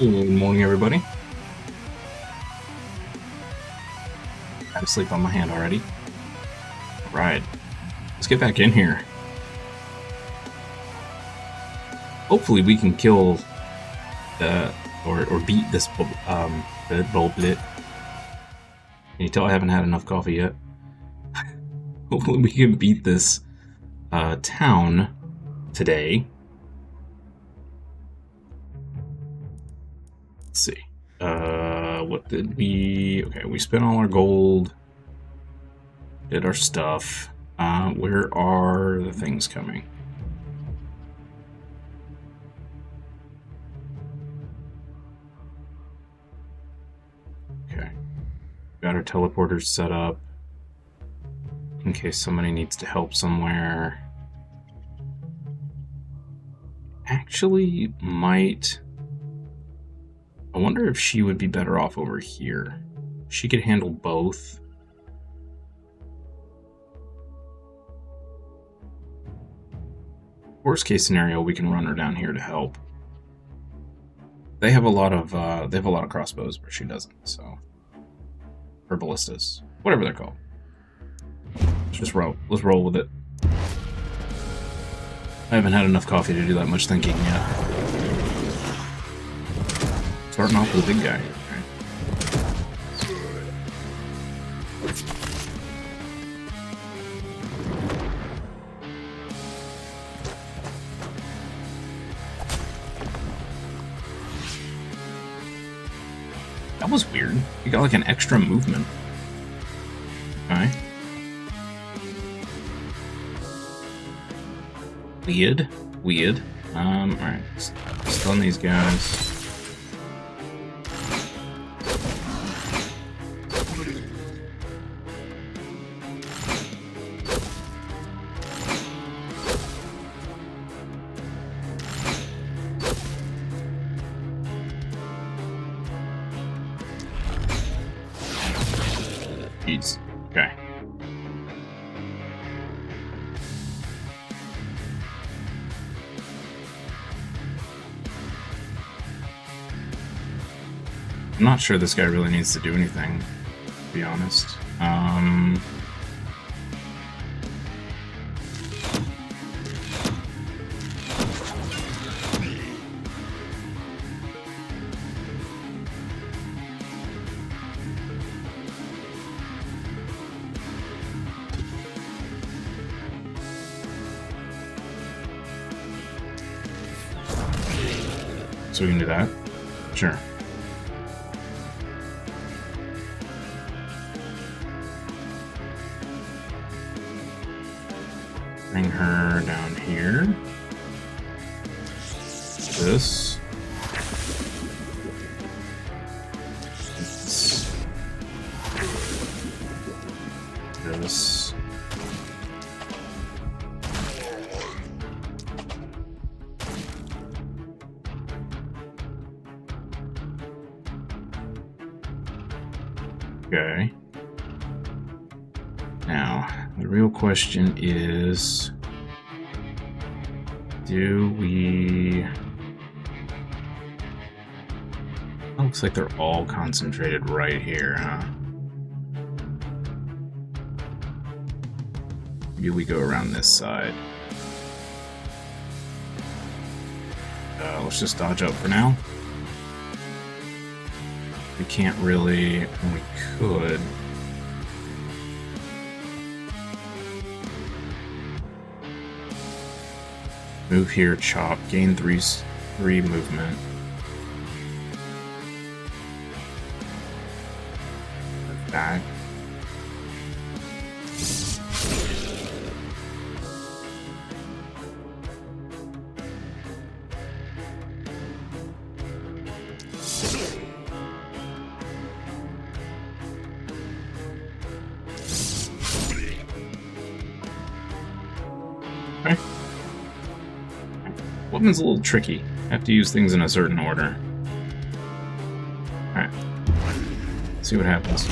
Good morning, everybody. I'm asleep on my hand already. Alright, let's get back in here. Hopefully we can kill or beat this bulblet. Can you tell I haven't had enough coffee yet? Hopefully we can beat this town today. Let's see. What did we... Okay, we spent all our gold. Did our stuff. Where are the things coming? Okay. Got our teleporters set up. In case somebody needs to help somewhere. Actually, might... I wonder if she would be better off over here. She could handle both. Worst case scenario, we can run her down here to help. They have a lot of crossbows, but she doesn't. So, or ballistas, whatever they're called. Let's just roll. Let's roll with it. I haven't had enough coffee to do that much thinking yet. Starting off with a big guy. That was weird. You got like an extra movement. Okay. Weird. Alright. Stun these guys. Jeez. Okay. I'm not sure this guy really needs to do anything, to be honest. So we can do that? Sure. Bring her down here. This. This. Okay. Now, the real question is, do we... Oh, looks like they're all concentrated right here, huh? Maybe we go around this side. Let's just dodge up for now. We can't really, and we could. Move here, chop, gain three movement. Back. Okay. Weapon's a little tricky. I have to use things in a certain order. Alright. See what happens.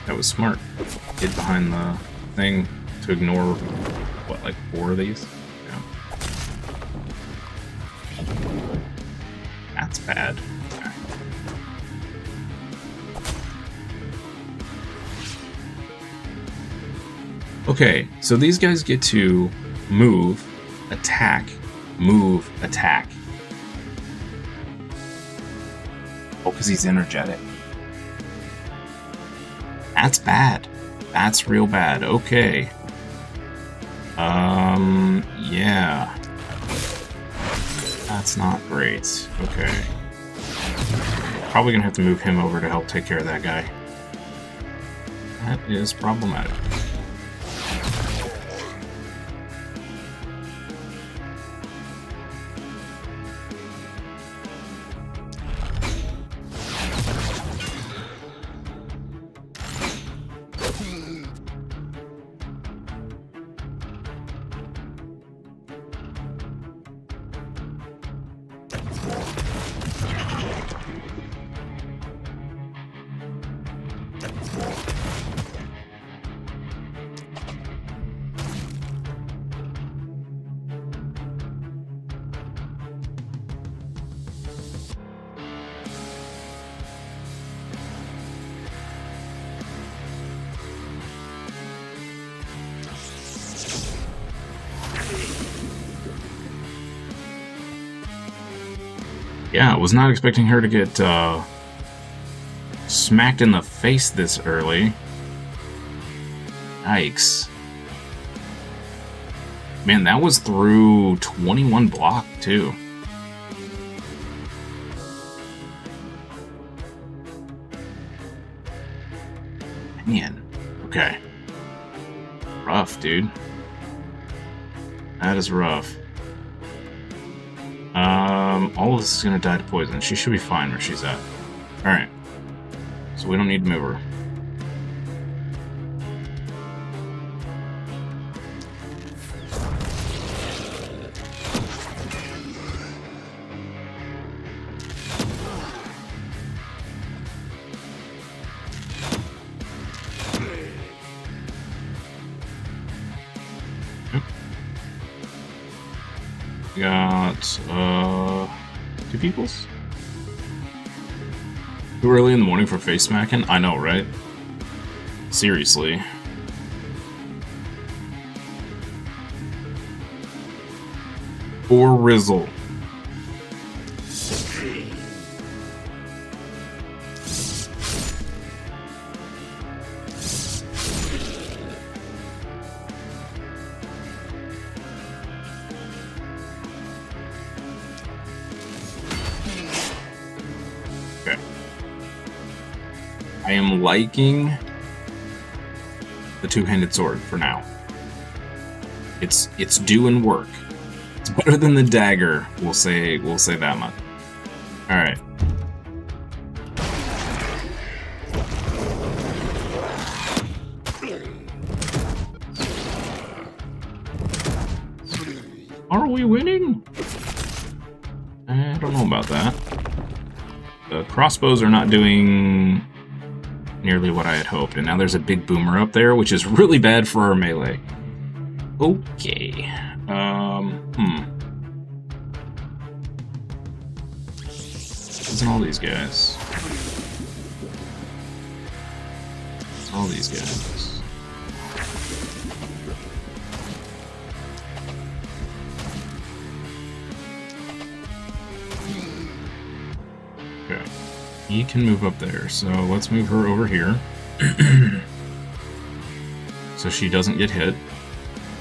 That was smart. hid behind the thing to ignore, what, like 4 of these? Yeah. That's bad. Okay. Okay, so these guys get to move, attack, move, attack. Oh, because he's energetic. That's bad. That's real bad. Okay. Yeah. That's not great. Okay. Probably gonna have to move him over to help take care of that guy. That is problematic. Yeah, I was not expecting her to get smacked in the face this early. Yikes. Man, that was through 21 block, too. Man. Okay. Rough, dude. That is rough. All of this is gonna die to poison. She should be fine where she's at. Alright. So we don't need to move her. Got, 2 peoples? Too early in the morning for face smacking? I know, right? Seriously. Or Rizzle. I am liking the two-handed sword for now. It's doing work. It's better than the dagger, we'll say that much. All right. Are we winning? I don't know about that. The crossbows are not doing nearly what I had hoped, and now there's a big boomer up there, which is really bad for our melee. Okay. Isn't all these guys? All these guys. Okay. He can move up there, so let's move her over here. So she doesn't get hit,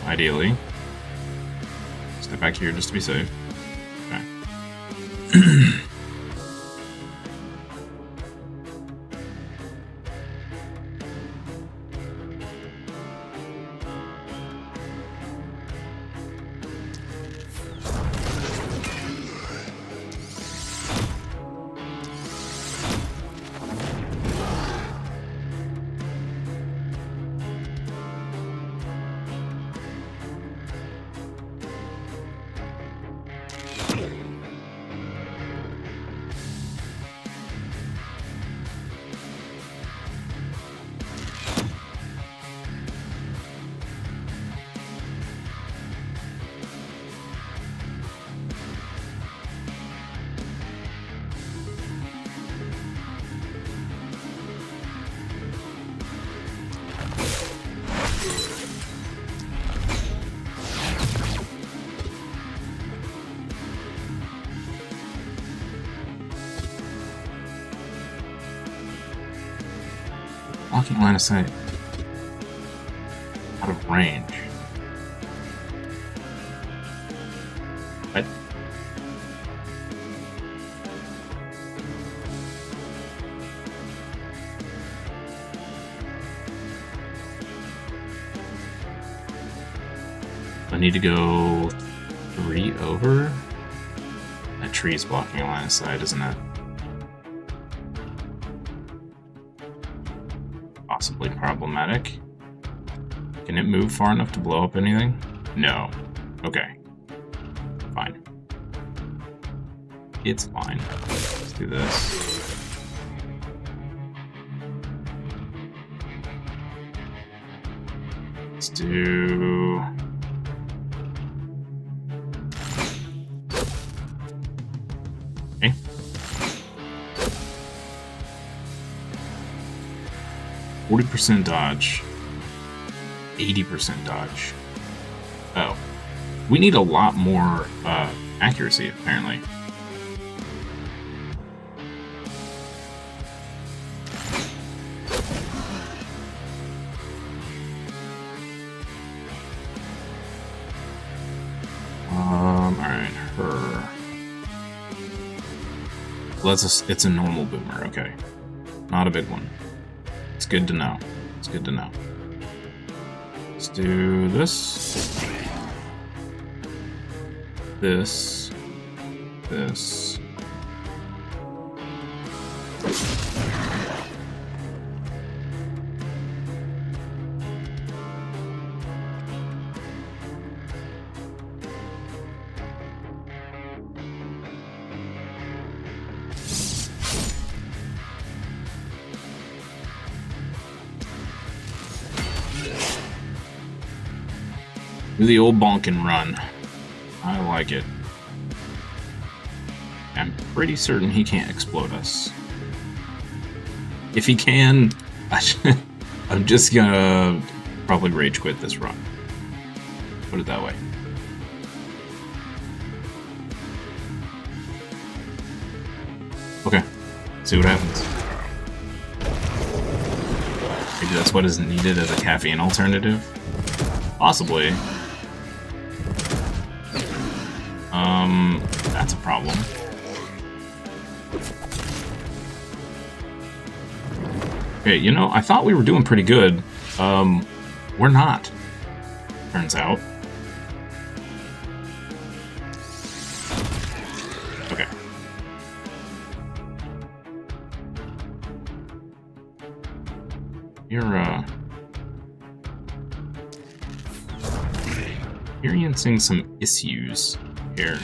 ideally. Step back here just to be safe. Okay. blocking line of sight? Out of range. What? I need to go 3 over? That tree's blocking a line of sight, isn't it? Possibly problematic. Can it move far enough to blow up anything? No. Okay. Fine. It's fine. Let's do this. Let's do... Okay. 40% dodge. 80% dodge. Oh. We need a lot more accuracy, apparently. Alright, her. Well, it's a normal boomer, okay. Not a big one. It's good to know. It's good to know. Let's do this. This. This. Do the old bonk and run. I like it. I'm pretty certain he can't explode us. If he can, I'm just gonna probably rage quit this run. Put it that way. Okay, see what happens. Maybe that's what is needed as a caffeine alternative? Possibly. That's a problem. Okay, you know, I thought we were doing pretty good. We're not. Turns out. Okay. You're, experiencing some issues here.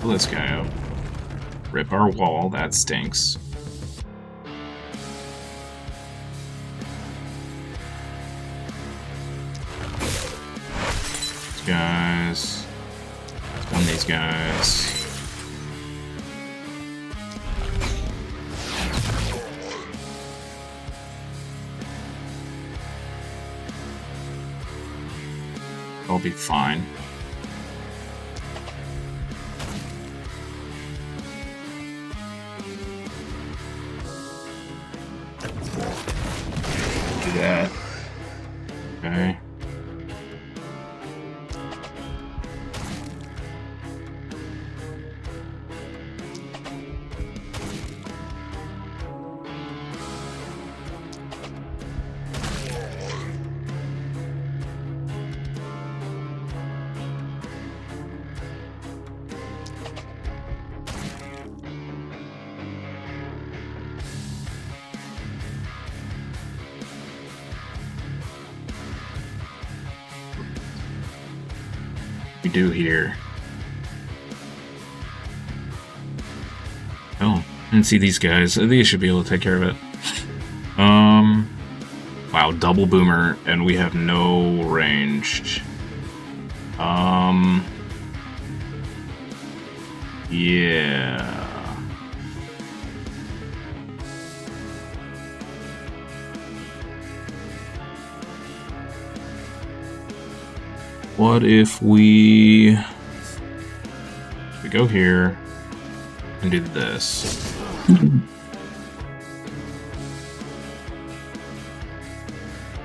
Pull this guy out. Rip our wall, that stinks. These guys. One of these guys. I'll be fine. Do that. Okay. We do here. Oh, didn't see these guys. These should be able to take care of it. Wow, double boomer, and we have no ranged. Yeah. What if we go here and do this?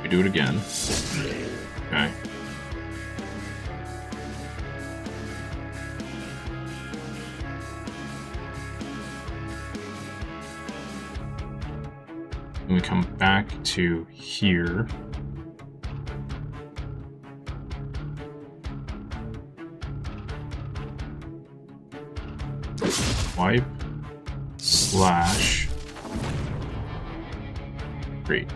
We do it again. Okay. And we come back to here. Wipe slash create.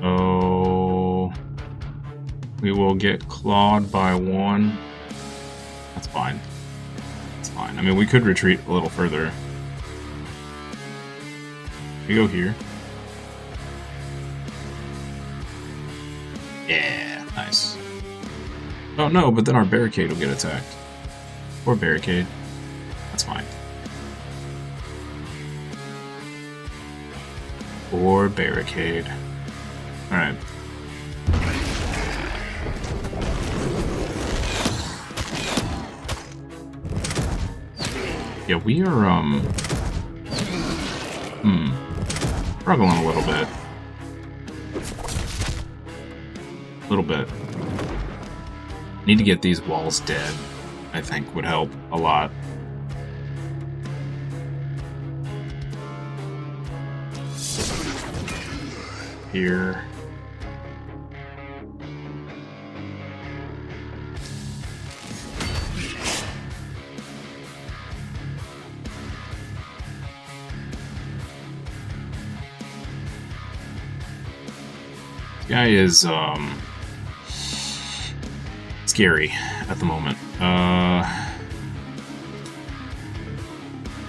Oh, we will get clawed by one. That's fine. That's fine. I mean, we could retreat a little further. We go here. Yeah, nice. Oh no, but then our barricade will get attacked. Or barricade. That's fine. Or barricade. Alright. Yeah, we are, struggling a little bit. A little bit. Need to get these walls dead, I think would help a lot. Here. This guy is, scary at the moment.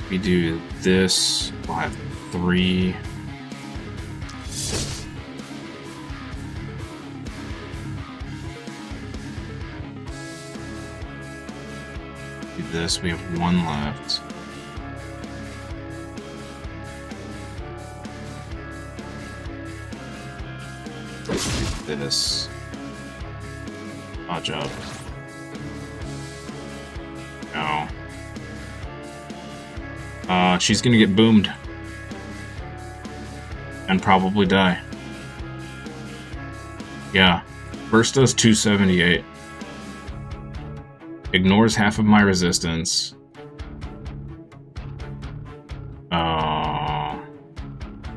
We do this, we'll have 3. Do this, we have 1 left. Do this. Dodge up. No. She's gonna get boomed. And probably die. Yeah. First does 278. Ignores half of my resistance.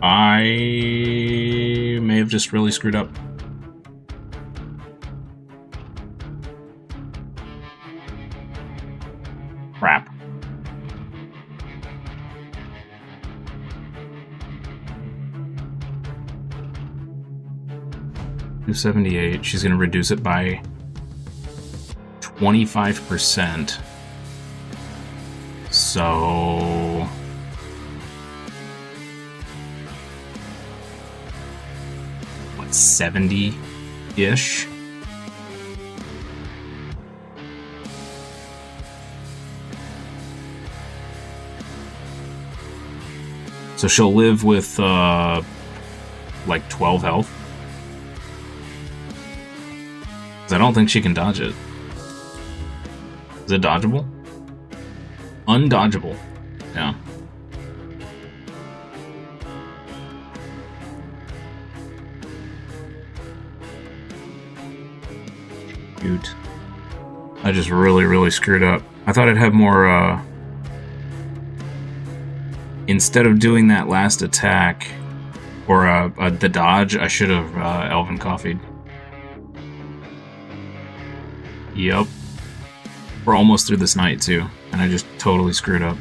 I may have just really screwed up. Crap. $278. She's gonna reduce it by 25%. So what, 70-ish? So she'll live with like 12 health. 'Cause I don't think she can dodge it. Is it dodgeable? Undodgeable. Yeah. Shoot. I just really screwed up. I thought I'd have more, instead of doing that last attack, or the dodge, I should have Elven Coffee'd. Yep. We're almost through this night, too, and I just totally screwed up.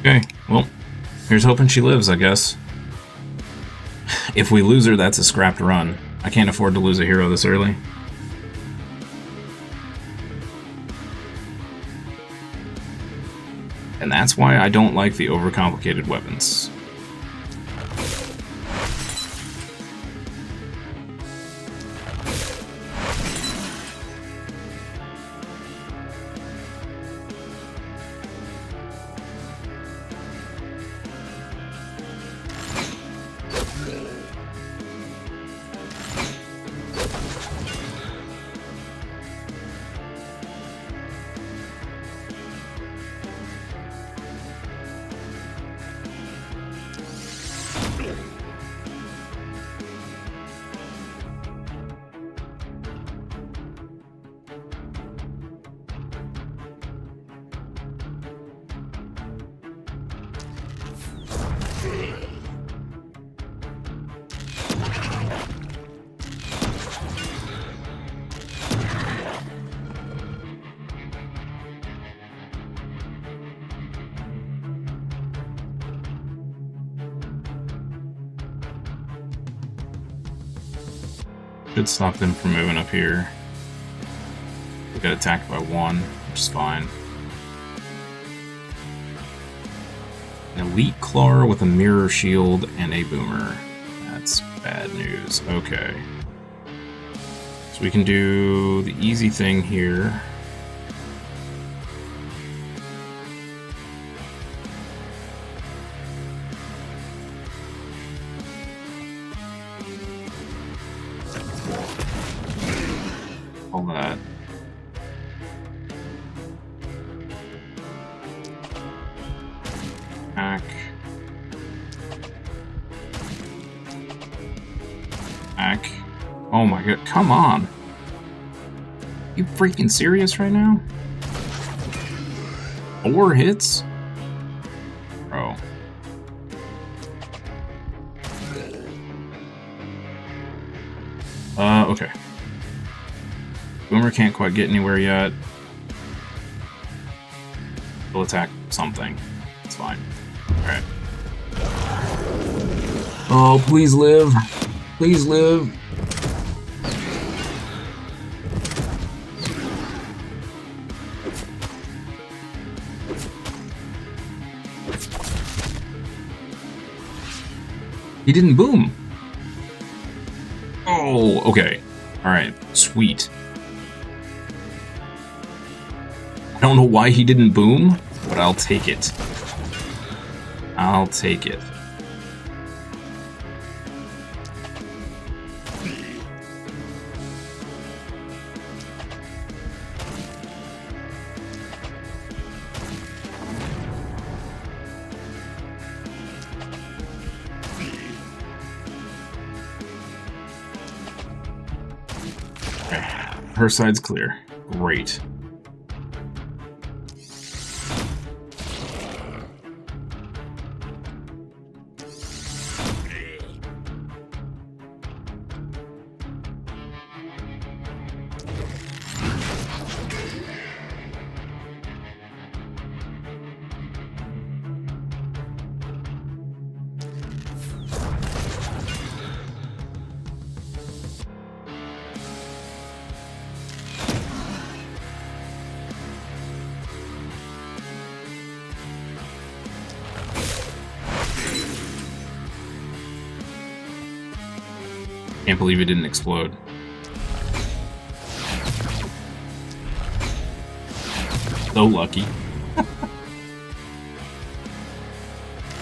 Okay, well, here's hoping she lives, I guess. If we lose her, that's a scrapped run. I can't afford to lose a hero this early. And that's why I don't like the overcomplicated weapons. Should stop them from moving up here. We got attacked by one, which is fine. An elite claw with a mirror shield and a boomer. That's bad news. Okay. So we can do the easy thing here. All that. Back. Back. Oh my god, come on! You freaking serious right now? 4 hits? Bro. Okay. Boomer can't quite get anywhere yet. He'll attack something. It's fine. Alright. Oh, please live. Please live. He didn't boom. Oh, okay. Alright, sweet. I don't know why he didn't boom, but I'll take it. I'll take it. Her side's clear. Great. Can't believe it didn't explode. So lucky.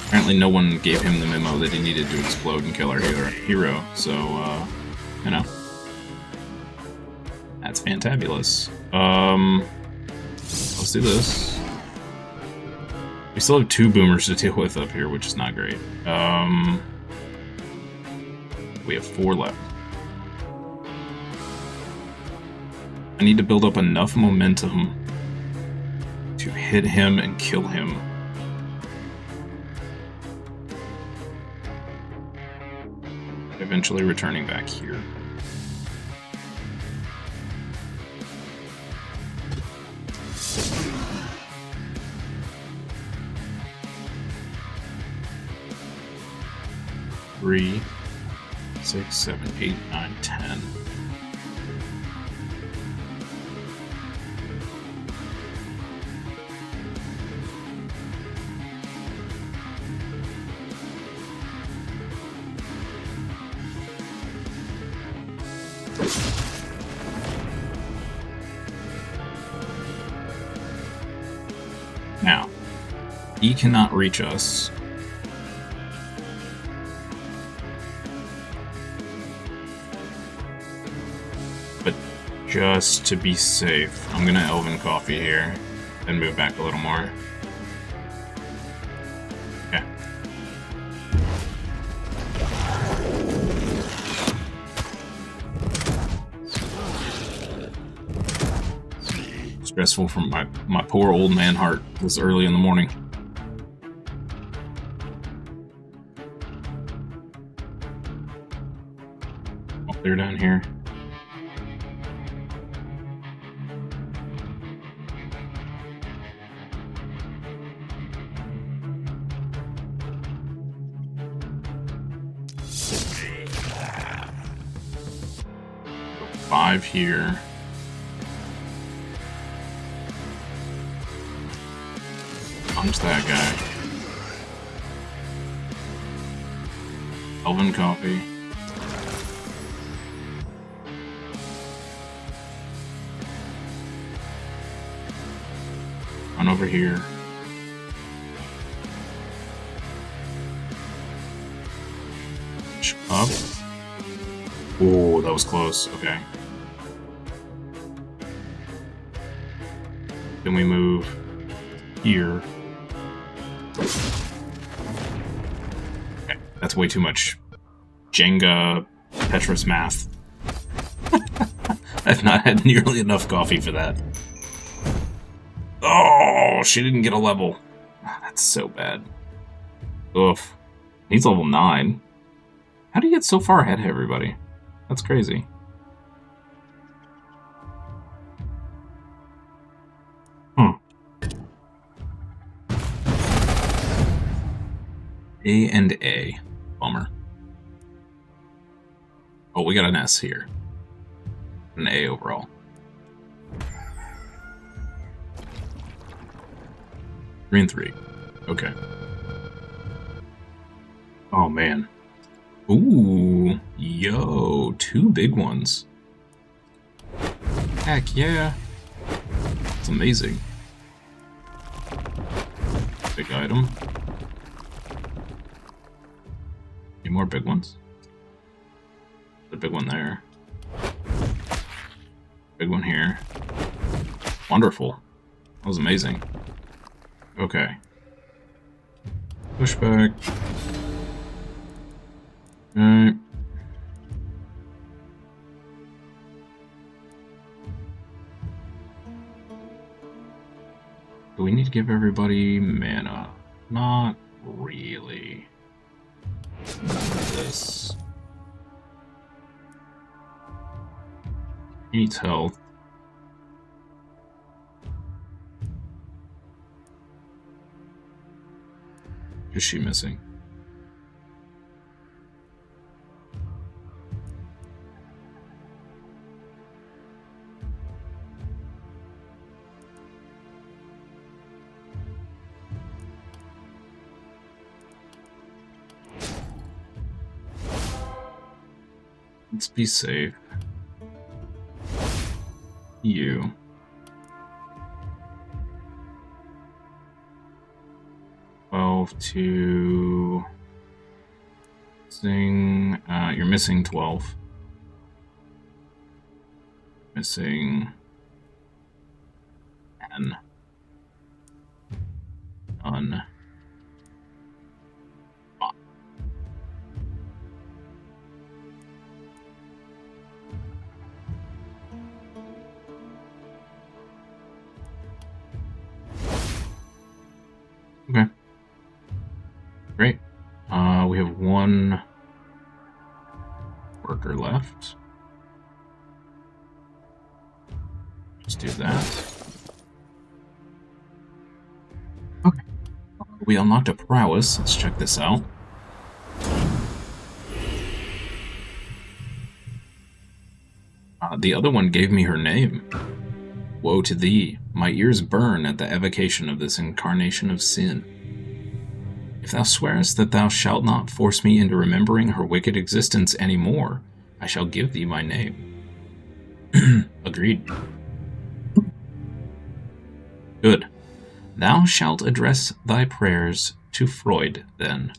Apparently no one gave him the memo that he needed to explode and kill our hero, so, you know. That's fantabulous. Let's do this. We still have 2 boomers to deal with up here, which is not great. We have 4 left. I need to build up enough momentum to hit him and kill him. Eventually returning back here. Three, 6, 7, 8, 9, 10. Now, he cannot reach us. But just to be safe, I'm gonna Elven Coffee here and move back a little more. Okay. Stressful from my poor old man heart this early in the morning. Oh, they're down here. 5 here. Punch that guy. Elven coffee. Run over here. Up. Oh, that was close. Okay. Then we move here. Okay, that's way too much Jenga Tetris math. I've not had nearly enough coffee for that. Oh, she didn't get a level. That's so bad. Oof. Needs level 9. How do you get so far ahead of everybody? That's crazy. A and A. Bummer. Oh, we got an S here. An A overall. 3 and 3. Okay. Oh, man. Ooh. Yo. 2 big ones. Heck yeah. It's amazing. Big item. Any more big ones? The big one there. Big one here. Wonderful. That was amazing. Okay. Pushback. Alright. Do we need to give everybody mana? Not really. This. Needs health. Is she missing? Let's be safe. You. To sing. You're missing 12. Missing 10. None. Okay. Great. We have 1 worker left. Let's do that. Okay. We unlocked a prowess. Let's check this out. The other one gave me her name. Woe to thee, my ears burn at the evocation of this incarnation of sin. If thou swearest that thou shalt not force me into remembering her wicked existence any more, I shall give thee my name. Agreed. Good. Thou shalt address thy prayers to Freud, then.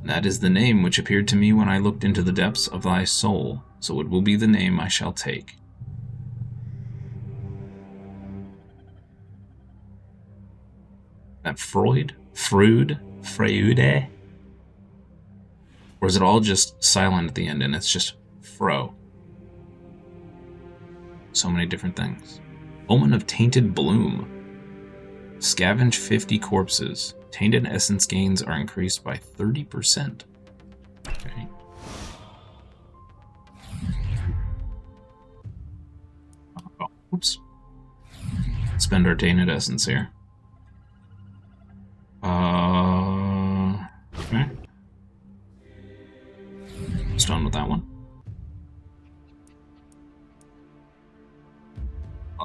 That is the name which appeared to me when I looked into the depths of thy soul, so it will be the name I shall take. That Freud? Freud? Freude? Or is it all just silent at the end and it's just Fro? So many different things. Omen of Tainted Bloom. Scavenge 50 corpses. Tainted essence gains are increased by 30%. Okay. Oh, oops. Spend our tainted essence here. Okay. Just done with that one.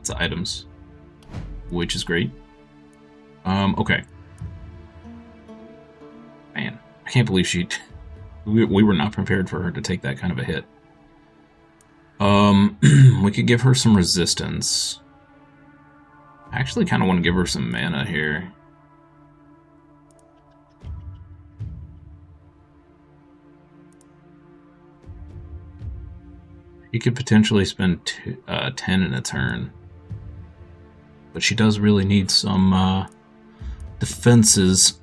Lots of items, which is great. Okay. Man, I can't believe we were not prepared for her to take that kind of a hit. We could give her some resistance. I actually kind of want to give her some mana here. He could potentially spend 10 in a turn. But she does really need some defenses.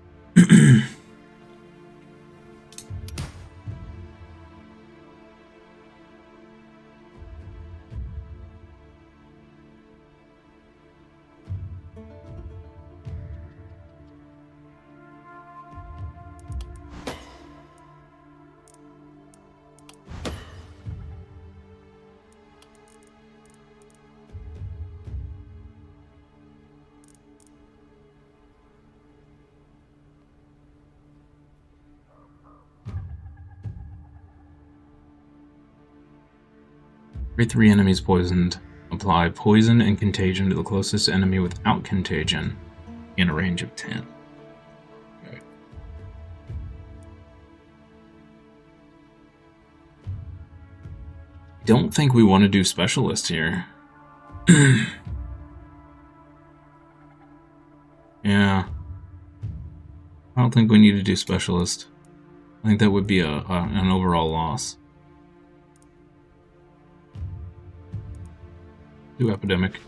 3 enemies poisoned. Apply poison and contagion to the closest enemy without contagion in a range of 10. Okay. Don't think we want to do specialist here. Yeah. I don't think we need to do specialist. I think that would be an overall loss. Do epidemic.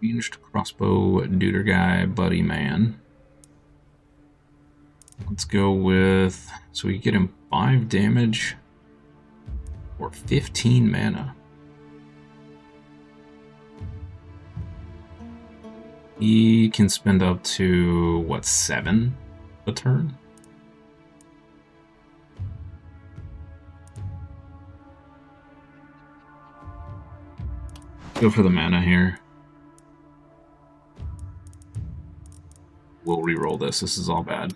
Ranged crossbow duder guy buddy man. Let's go with, so we get him 5 damage or 15 mana. He can spend up to what, 7 a turn? Go for the mana here. We'll re-roll this. This is all bad.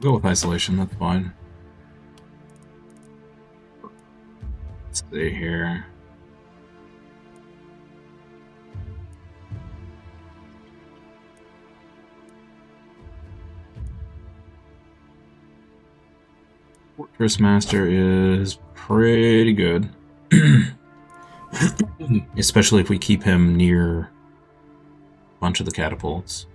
Go with isolation. That's fine. Let's see here. Fortress Master is pretty good. Especially if we keep him near a bunch of the catapults.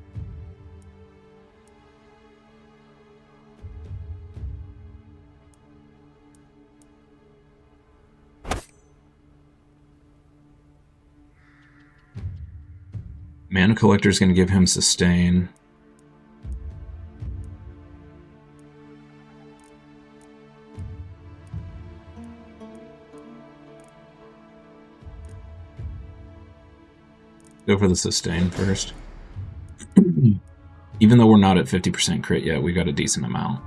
Mana Collector is going to give him sustain. Go for the sustain first. Even though we're not at 50% crit yet, we got a decent amount.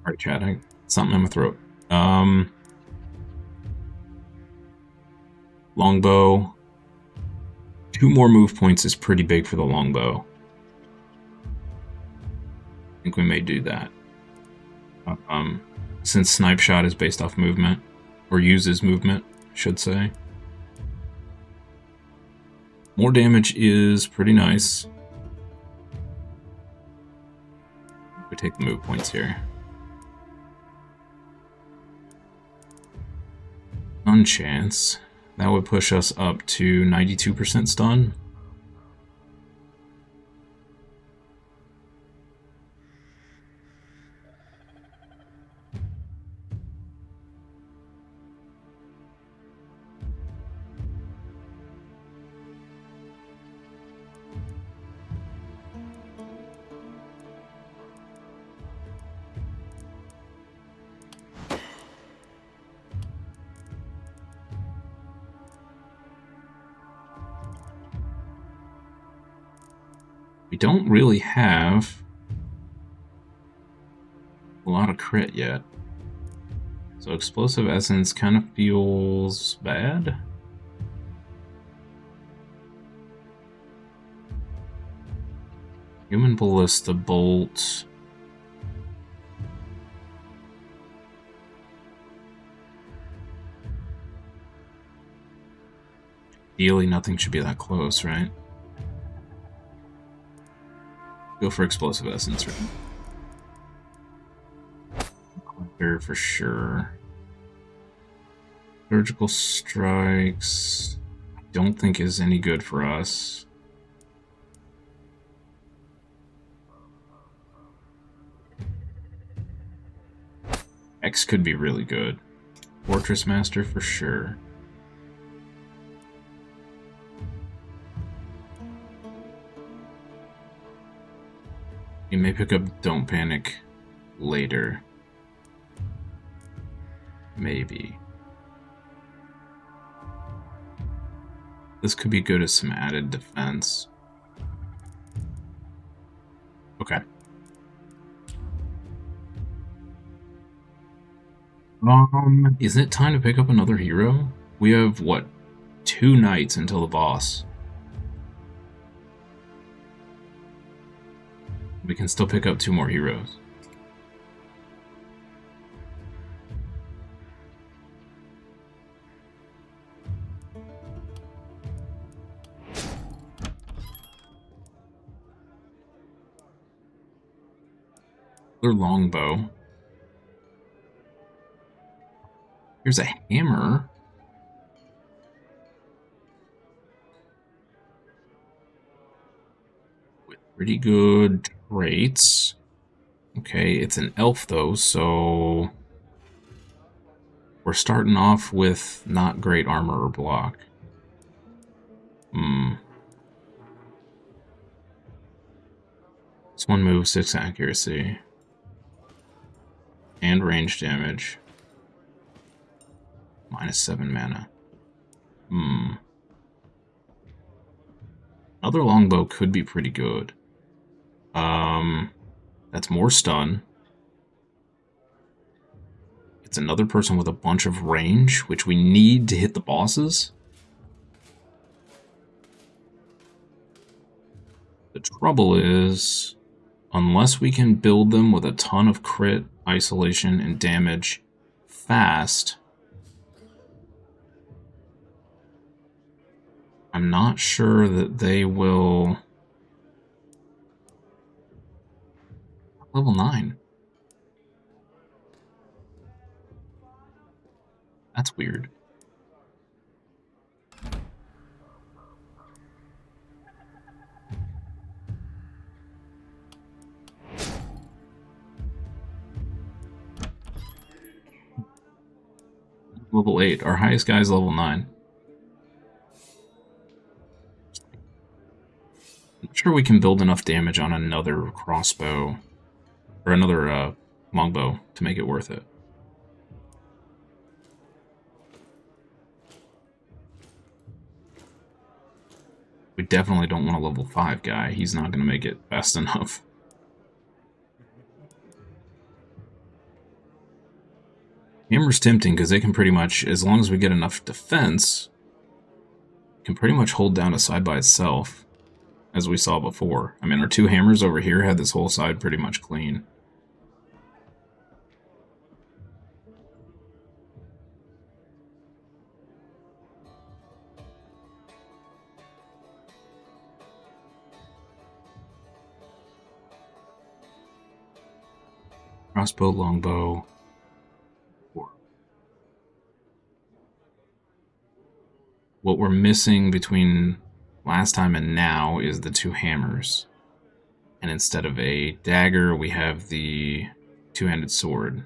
Alright, chat, I got something in my throat. Longbow. 2 more move points is pretty big for the longbow. I think we may do that. Since Snipe Shot is based off movement. Or uses movement, I should say. More damage is pretty nice. We take the move points here. Stun chance. That would push us up to 92% stun. We don't really have a lot of crit yet. So explosive essence kind of feels bad. Human ballista bolt. Ideally, nothing should be that close, right? Go for explosive essence, right? Clear for sure. Surgical strikes, I don't think is any good for us. X could be really good. Fortress Master for sure. You may pick up Don't Panic later. Maybe. This could be good as some added defense. Okay. Isn't it time to pick up another hero? We have, what, 2 nights until the boss. We can still pick up 2 more heroes. Another longbow. Here's a hammer. With pretty good traits. Okay, it's an elf though, so we're starting off with not great armor or block. This one moves 6 accuracy. And range damage. -7 mana. Another longbow could be pretty good. That's more stun. It's another person with a bunch of range, which we need to hit the bosses. The trouble is, unless we can build them with a ton of crit, isolation, and damage fast, I'm not sure that they will... Level 9. That's weird. Level 8. Our highest guy is level 9. I'm sure we can build enough damage on another crossbow, or another longbow, to make it worth it. We definitely don't want a level 5 guy. He's not going to make it fast enough. Hammer's tempting because they can pretty much, as long as we get enough defense, can pretty much hold down a side by itself, as we saw before. I mean, our 2 hammers over here had this whole side pretty much clean. Crossbow, longbow. What we're missing between last time and now is the 2 hammers. And instead of a dagger, we have the 2-handed sword.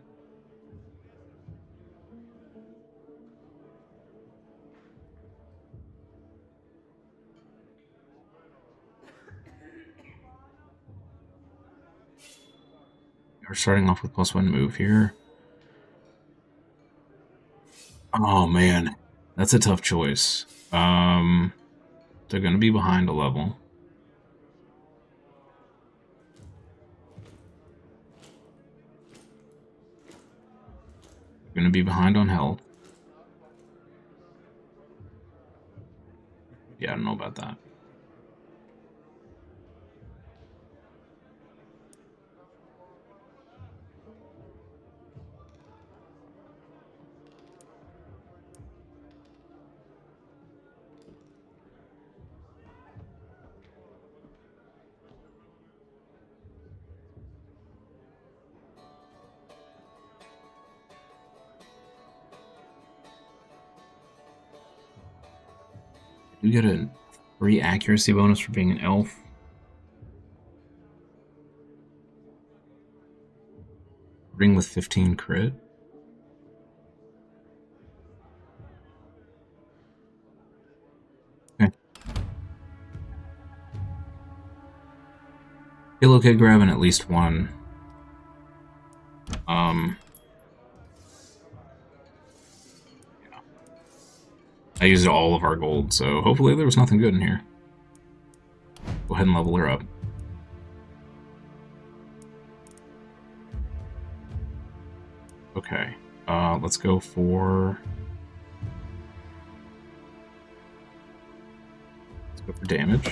We're starting off with +1 move here. Oh man, that's a tough choice. They're going to be behind a level. Gonna be behind on health. Yeah, I don't know about that. You get a free accuracy bonus for being an elf. Ring with 15 crit. Okay. Feel okay grabbing at least one. Yeah. I used all of our gold, so hopefully there was nothing good in here. Go ahead and level her up. Okay. Let's go for... Let's go for damage.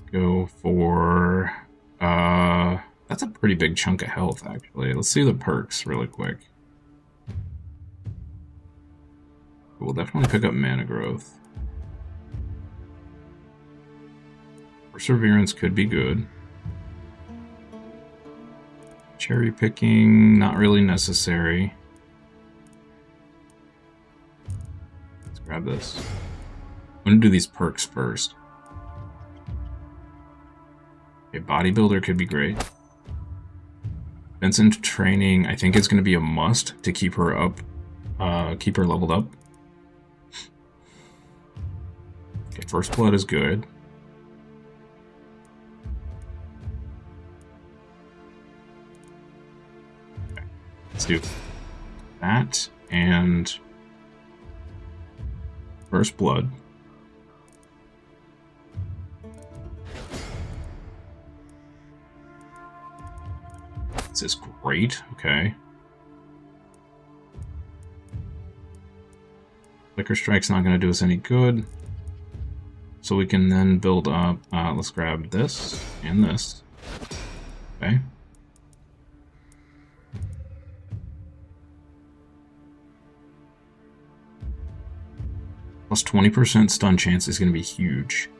Go for that's a pretty big chunk of health, actually. Let's see the perks really quick. We'll definitely pick up mana growth. Perseverance could be good. Cherry picking, not really necessary. Let's grab this. I'm gonna do these perks first. Okay, bodybuilder could be great. Vincent training, I think it's going to be a must to keep her up, keep her leveled up. Okay, first blood is good. Okay, let's do that and first blood. This is great, okay. Flicker Strike's not going to do us any good. So we can then build up, let's grab this and this. Okay. Plus 20% stun chance is going to be huge.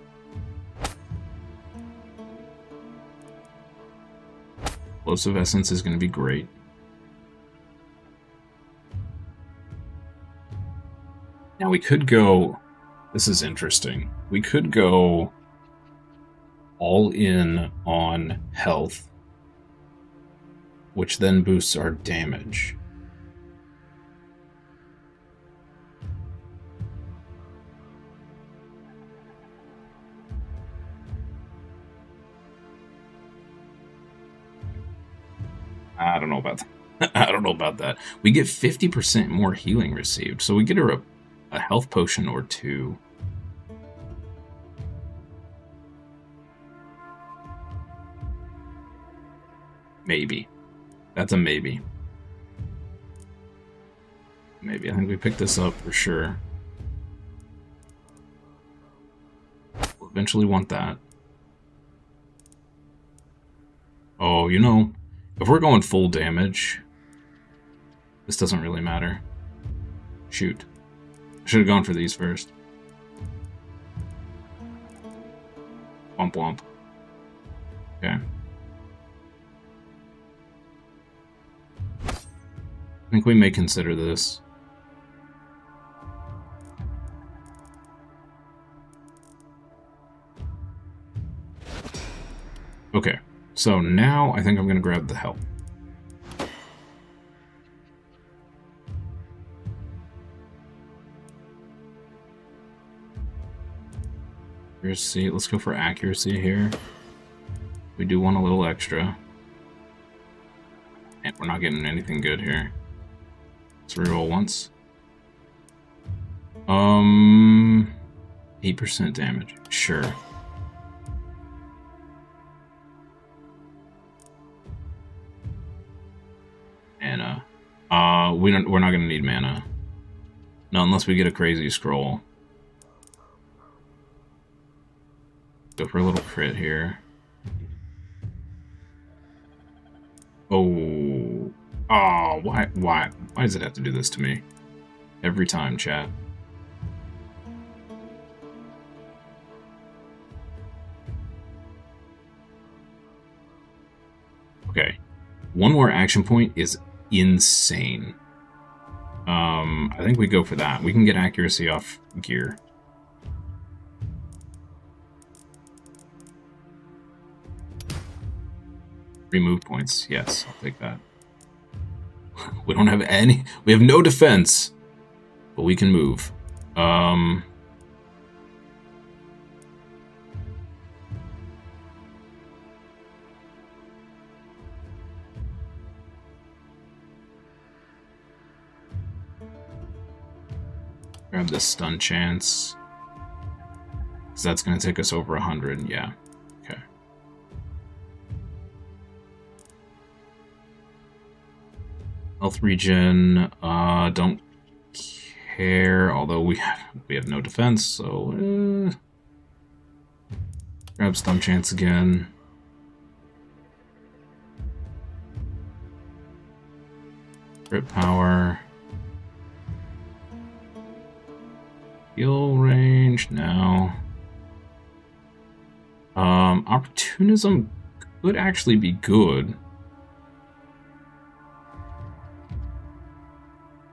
Explosive Essence is going to be great. Now we could go... This is interesting. We could go all in on health, which then boosts our damage. I don't know about that. I don't know about that. We get 50% more healing received, so we get her a health potion or two. Maybe. That's a maybe. Maybe. I think we picked this up for sure. We'll eventually want that. Oh, you know... If we're going full damage, this doesn't really matter. Shoot. I should have gone for these first. Womp womp. Okay. I think we may consider this. Okay. So now I think I'm going to grab the help. Accuracy. Let's go for accuracy here. We do want a little extra. And We're not getting anything good here. Let's reroll once. 8% damage. Sure. Mana. We're not gonna need mana. No, unless we get a crazy scroll. Go for a little crit here. Oh. Oh, why does it have to do this to me? Every time, chat. Okay. One more action point is insane. I think we go for that. We can get accuracy off gear. Remove points. Yes, I'll take that. We don't have any. We have no defense, but we can move. Grab this stun chance. Because that's going to take us over 100. Yeah. Okay. Health regen. Don't care. Although we have no defense, so grab stun chance again. Crit power. Heal range now. Opportunism could actually be good.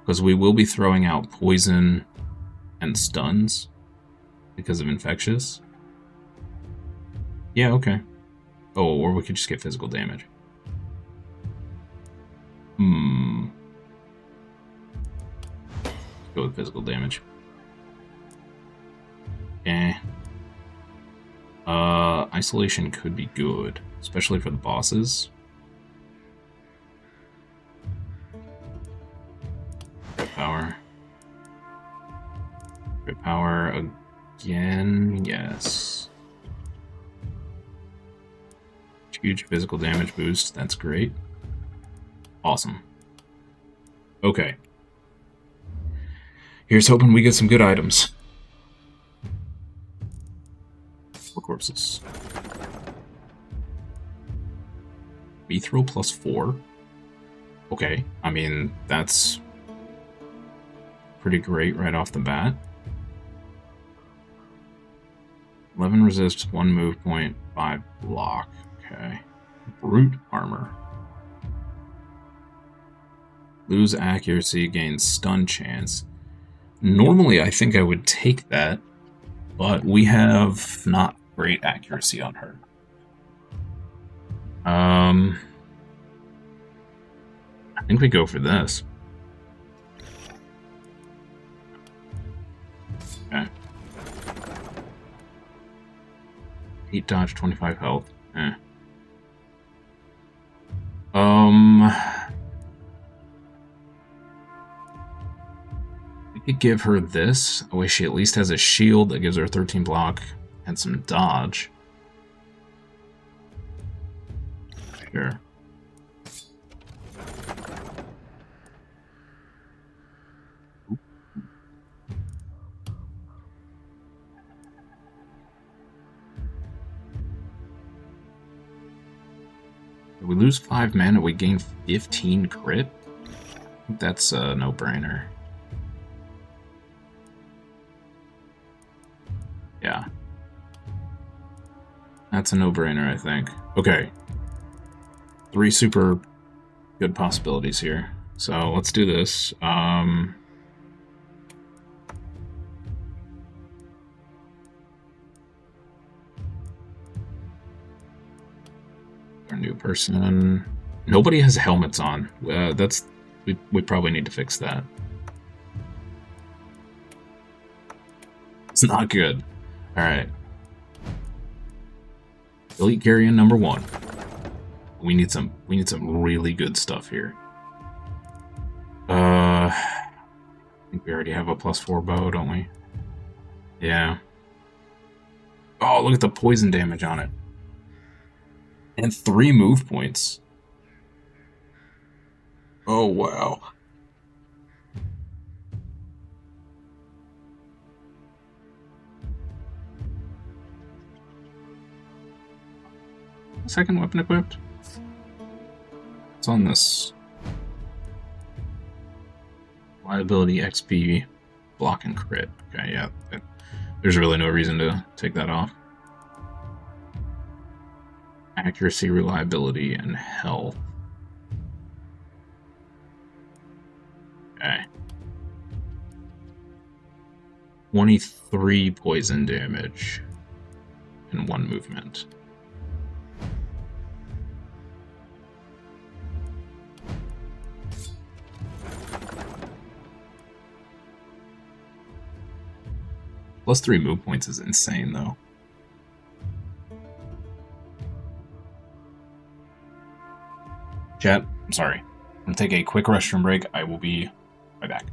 Because we will be throwing out poison and stuns because of infectious. Yeah, okay. Oh, or we could just get physical damage. Go with physical damage. Eh. Isolation could be good, especially for the bosses. Crit power. Crit power again, yes. Huge physical damage boost, that's great. Awesome. Okay. Here's hoping we get some good items. Corpses. Mithril plus 4. Okay, I mean, that's pretty great right off the bat. 11 resist, 1 move point, 5 block. Okay. Brute armor. Lose accuracy, gain stun chance. Normally, I think I would take that, but we have not great accuracy on her. I think we go for this. Okay. 8 dodge, 25 health. We could give her this. That way she at least has a shield that gives her 13 block and some dodge. Sure. If we lose 5 mana, we gain 15 crit. I think that's a no-brainer. Yeah. That's a no-brainer, I think. Okay. 3 super good possibilities here. So let's do this. Our new person. Nobody has helmets on. We probably need to fix that. It's not good. All right. Elite Carrion number 1. We need some really good stuff here. I think we already have a +4 bow, don't we? Yeah. Oh, look at the poison damage on it. And 3 move points. Oh, wow. Second weapon equipped? It's on this. Liability, XP, block, and crit. Okay, yeah. There's really no reason to take that off. Accuracy, reliability, and health. Okay. 23 poison damage and 1 movement. +3 move points is insane, though. Chat, I'm sorry. I'm gonna take a quick restroom break. I will be right back.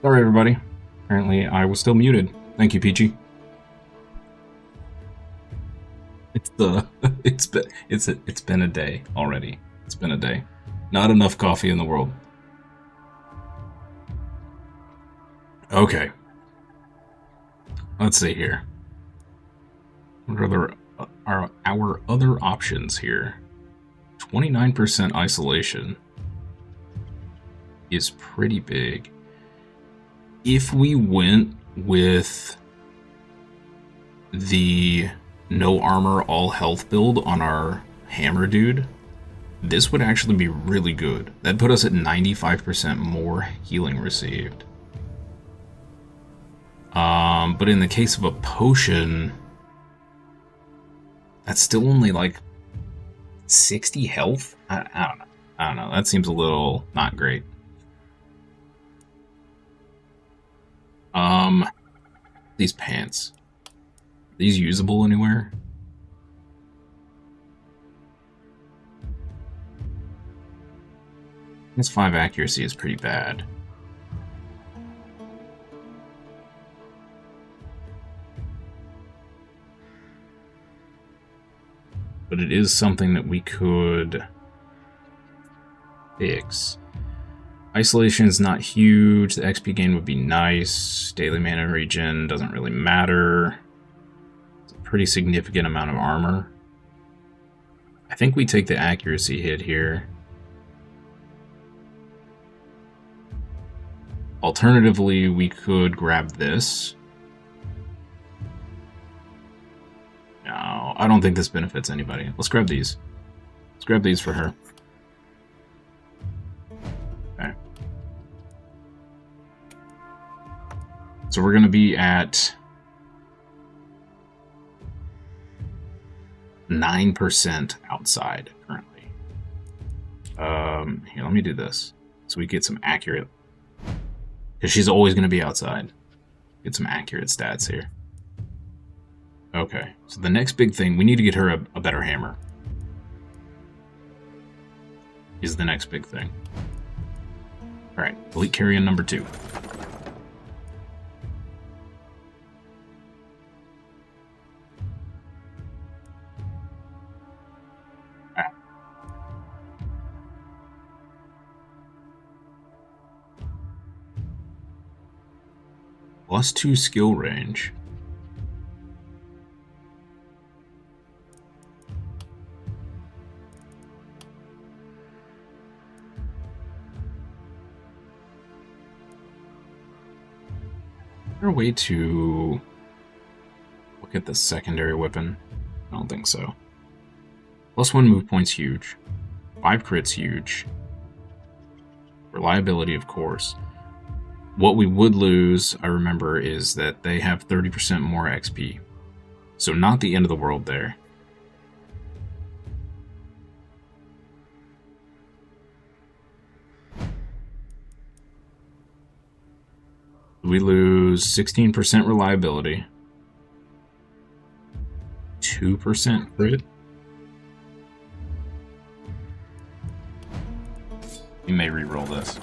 Sorry, everybody. Apparently, I was still muted. Thank you, Peachy. It's been a day already. It's been a day. Not enough coffee in the world. Okay. Let's see here. What are our other options here? 29% isolation is pretty big. If we went with the no armor, all health build on our hammer dude, this would actually be really good. That'd put us at 95% more healing received. But in the case of a potion, that's still only like 60 health? I don't know. That seems a little not great. These pants. Are these usable anywhere? This 5 accuracy is pretty bad. But it is something that we could fix. Isolation is not huge. The XP gain would be nice. Daily mana regen doesn't really matter. It's a pretty significant amount of armor. I think we take the accuracy hit here. Alternatively, we could grab this. No, I don't think this benefits anybody. Let's grab these. Let's grab these for her. Okay. So we're going to be at 9% outside currently. Here, let me do this so we get some accurate. Because she's always going to be outside. Get some accurate stats here. Okay, so the next big thing, we need to get her a better hammer. Is the next big thing. Alright, elite carrier number 2. Alright. +2 skill range. Is there a way to look at the secondary weapon? I don't think so. +1 move point's huge. 5 crit's huge. Reliability, of course. What we would lose, I remember, is that they have 30% more XP. So not the end of the world there. We lose 16% reliability. 2% crit. We may re-roll this.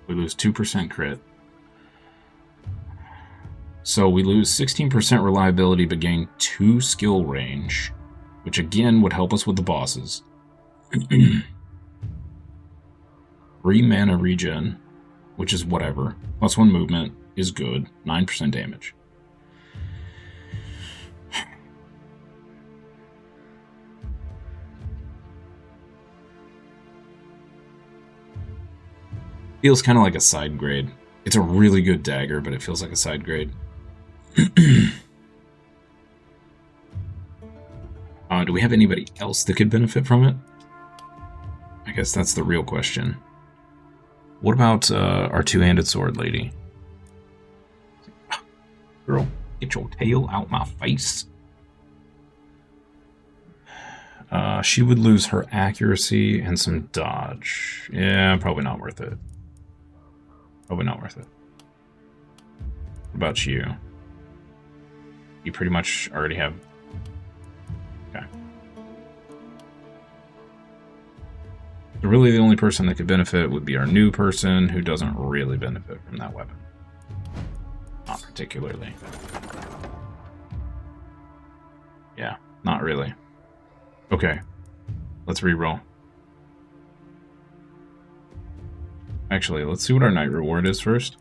We lose 2% crit. So we lose 16% reliability but gain 2 skill range, which again would help us with the bosses. 3 mana regen, which is whatever. +1 movement is good. 9% damage. Feels kind of like a side grade. It's a really good dagger, but it feels like a side grade. Do we have anybody else that could benefit from it? I guess that's the real question. What about our two-handed sword lady? Girl, get your tail out my face. She would lose her accuracy and some dodge. Yeah, probably not worth it. Probably not worth it. What about you? You pretty much already have... Okay. So really the only person that could benefit would be our new person who doesn't really benefit from that weapon. Not particularly. Yeah, not really. Okay, let's re-roll. Actually, let's see what our night reward is first.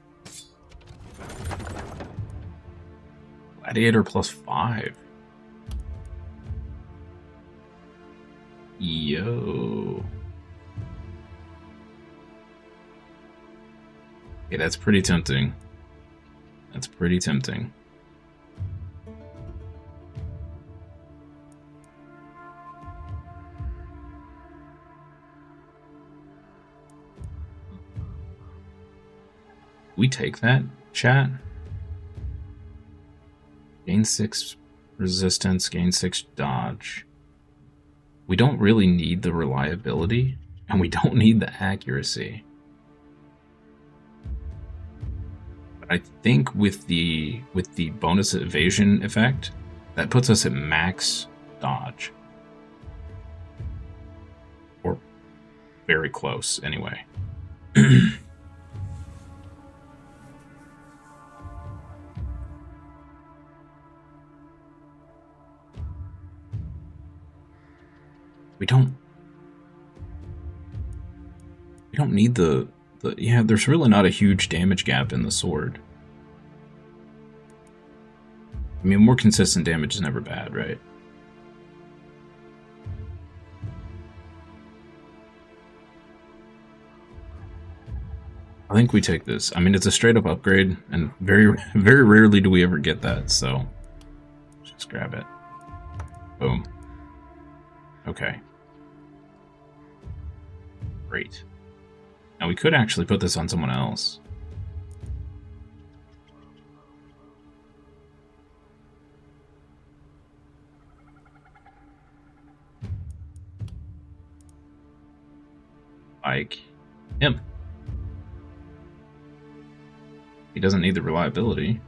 Gladiator +5. Yo. Okay, that's pretty tempting. That's pretty tempting. We take that, chat? Gain 6 resistance, gain 6 dodge. We don't really need the reliability, and we don't need the accuracy. But I think with the bonus evasion effect, that puts us at max dodge. Or very close, anyway. We don't need the yeah, there's really not a huge damage gap in the sword. I mean, more consistent damage is never bad, right? I think we take this. I mean, it's a straight up upgrade, and very, very rarely do we ever get that, so let's just grab it. Boom. Okay. Great. Now we could actually put this on someone else. Like him. He doesn't need the reliability.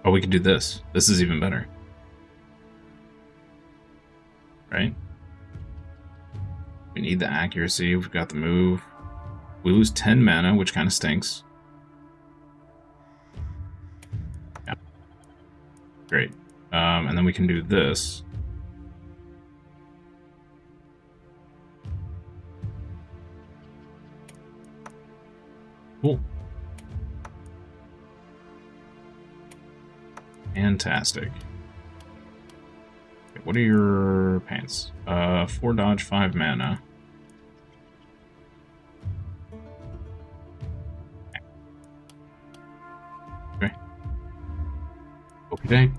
Oh, we could do this. This is even better. Right? We need the accuracy. We've got the move. We lose 10 mana, which kind of stinks. Yeah. Great. And then we can do this. Cool. Fantastic. Okay, what are your pants? 4 dodge, 5 mana. Okay. Okay.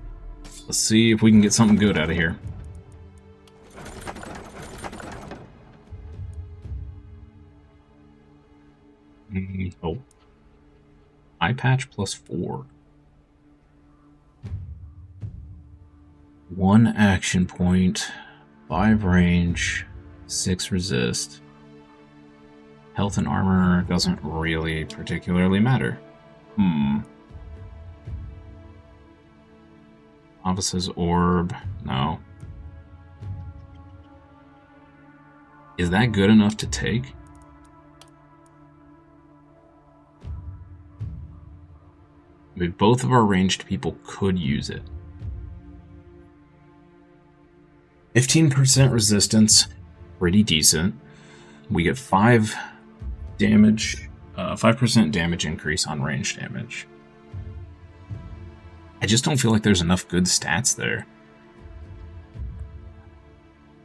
Let's see if we can get something good out of here. Oh. Eye patch +4. 1 action point, 5 range, 6 resist. Health and armor doesn't really particularly matter. Novice's orb, no. Is that good enough to take? I mean, both of our ranged people could use it. 15% resistance, pretty decent. We get 5 damage, 5% damage increase on range damage. I just don't feel like there's enough good stats there.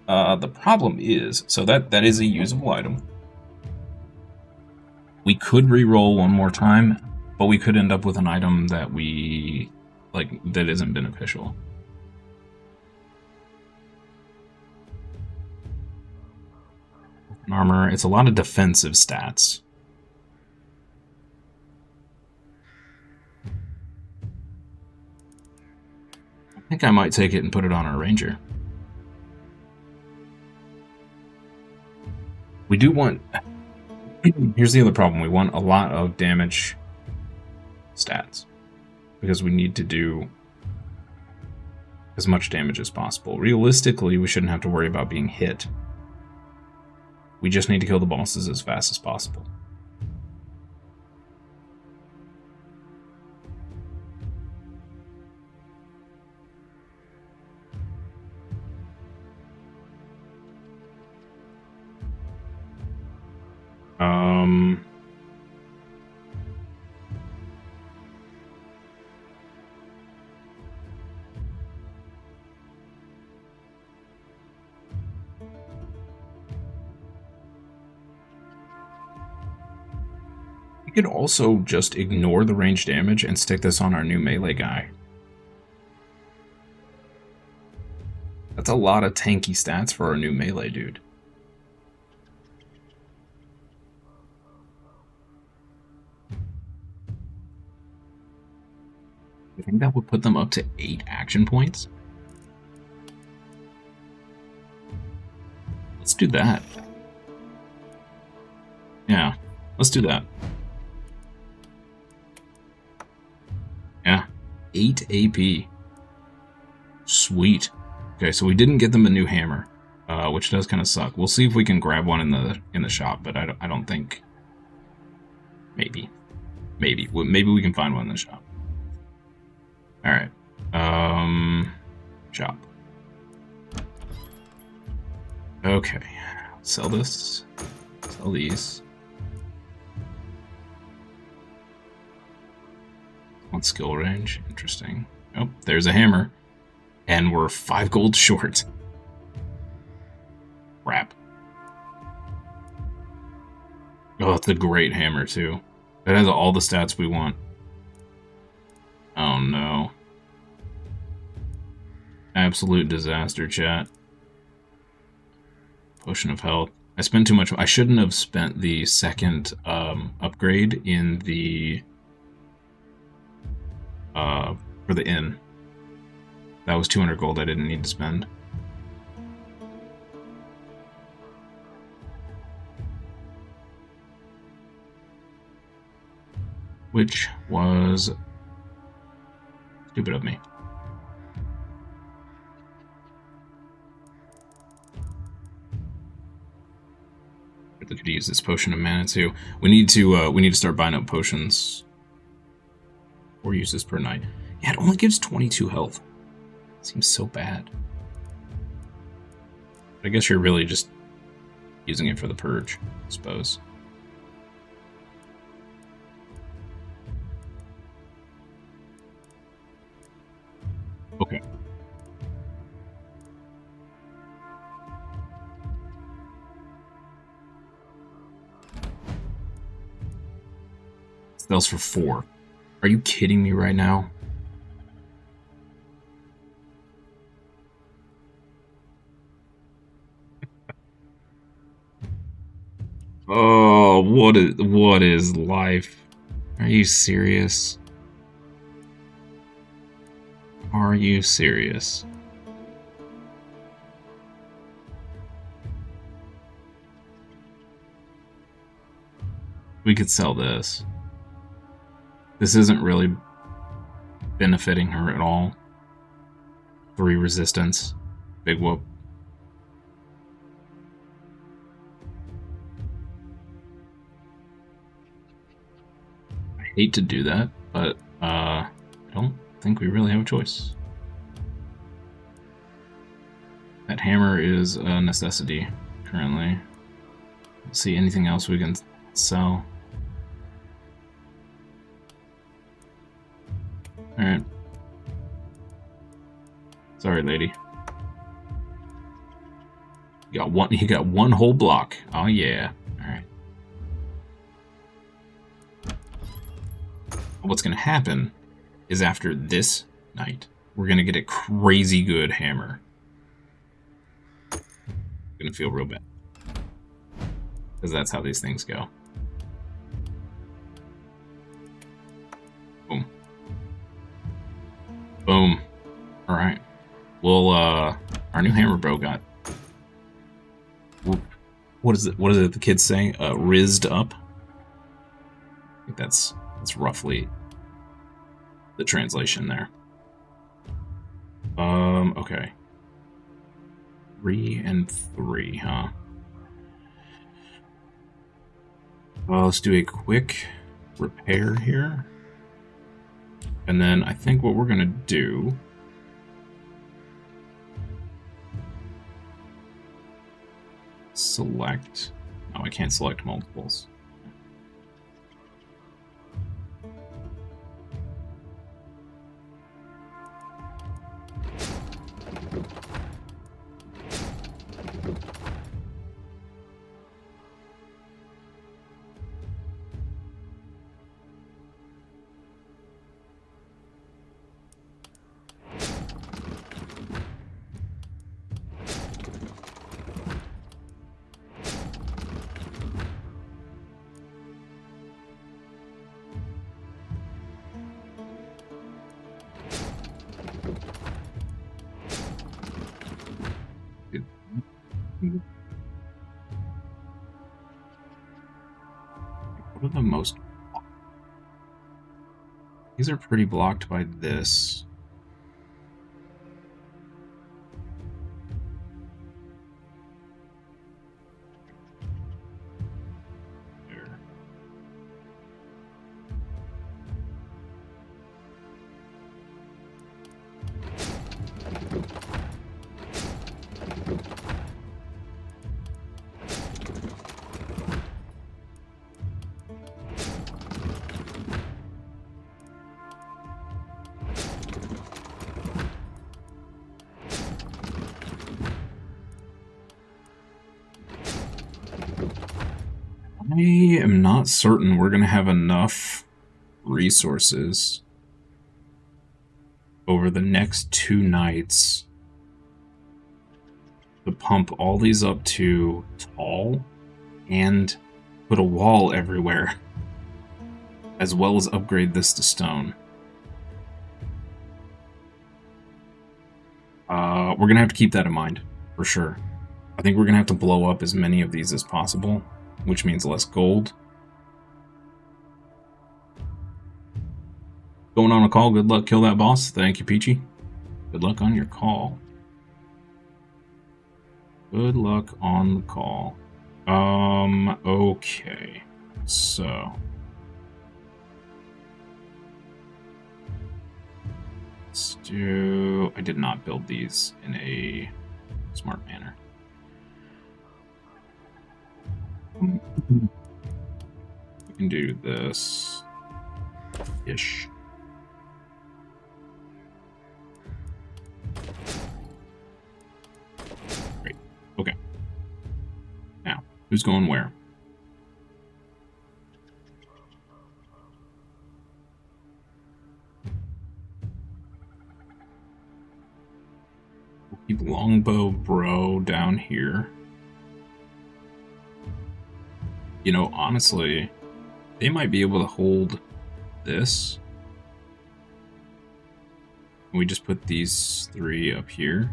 The problem is, so that is a usable item. We could re-roll one more time, but we could end up with an item that that isn't beneficial. Armor, it's a lot of defensive stats. I think I might take it and put it on our ranger. We do want... Here's the other problem. We want a lot of damage stats. Because we need to do... as much damage as possible. Realistically, we shouldn't have to worry about being hit. We just need to kill the bosses as fast as possible. We could also just ignore the range damage and stick this on our new melee guy. That's a lot of tanky stats for our new melee dude. I think that would put them up to 8 action points. Let's do that. Yeah, let's do that. Yeah, 8 AP. Sweet. Okay, so we didn't get them a new hammer, which does kind of suck. We'll see if we can grab one in the shop, but I don't think. Maybe we can find one in the shop. All right. Shop. Okay. Sell this. Sell these. One skill range. Interesting. Oh, there's a hammer. And we're 5 gold short. Crap. Oh, it's a great hammer, too. It has all the stats we want. Oh, no. Absolute disaster, chat. Potion of health. I spent too much. I shouldn't have spent the second upgrade in the... for the inn. That was 200 gold I didn't need to spend. Which was stupid of me. I could use this potion of mana too. We need to start buying up potions. Or use this per night. Yeah, it only gives 22 health. Seems so bad. I guess you're really just using it for the purge, I suppose. Okay. Spells for 4. Are you kidding me right now? Oh, what is life? Are you serious? Are you serious? We could sell this. This isn't really benefiting her at all. 3 resistance. Big whoop. I hate to do that, but I don't think we really have a choice. That hammer is a necessity currently. Let's see anything else we can sell. Alright. Sorry, lady. You got one whole block. Oh yeah. Alright. What's gonna happen is after this night, we're gonna get a crazy good hammer. Gonna feel real bad. Because that's how these things go. Boom. Boom. Alright. Well, our new hammer bro got... What is it the kids say? Rizzed up? I think that's roughly the translation there. Okay. 3 and 3, huh? Well, let's do a quick repair here. And then I think what we're going to do... Select... No, I can't select multiples. What are the most... These are pretty blocked by this. There. I am not certain we're going to have enough resources over the next 2 nights to pump all these up to tall and put a wall everywhere, as well as upgrade this to stone. We're going to have to keep that in mind, for sure. I think we're going to have to blow up as many of these as possible, which means less gold. Going on a call, good luck, kill that boss. Thank you, Peachy. Good luck on your call. Good luck on the call. Okay. So... let's do... I did not build these in a smart manner. We can do this ish. Great. Okay. Now, who's going where? We'll keep Longbow Bro down here. You know, honestly, they might be able to hold this. We just put these 3 up here.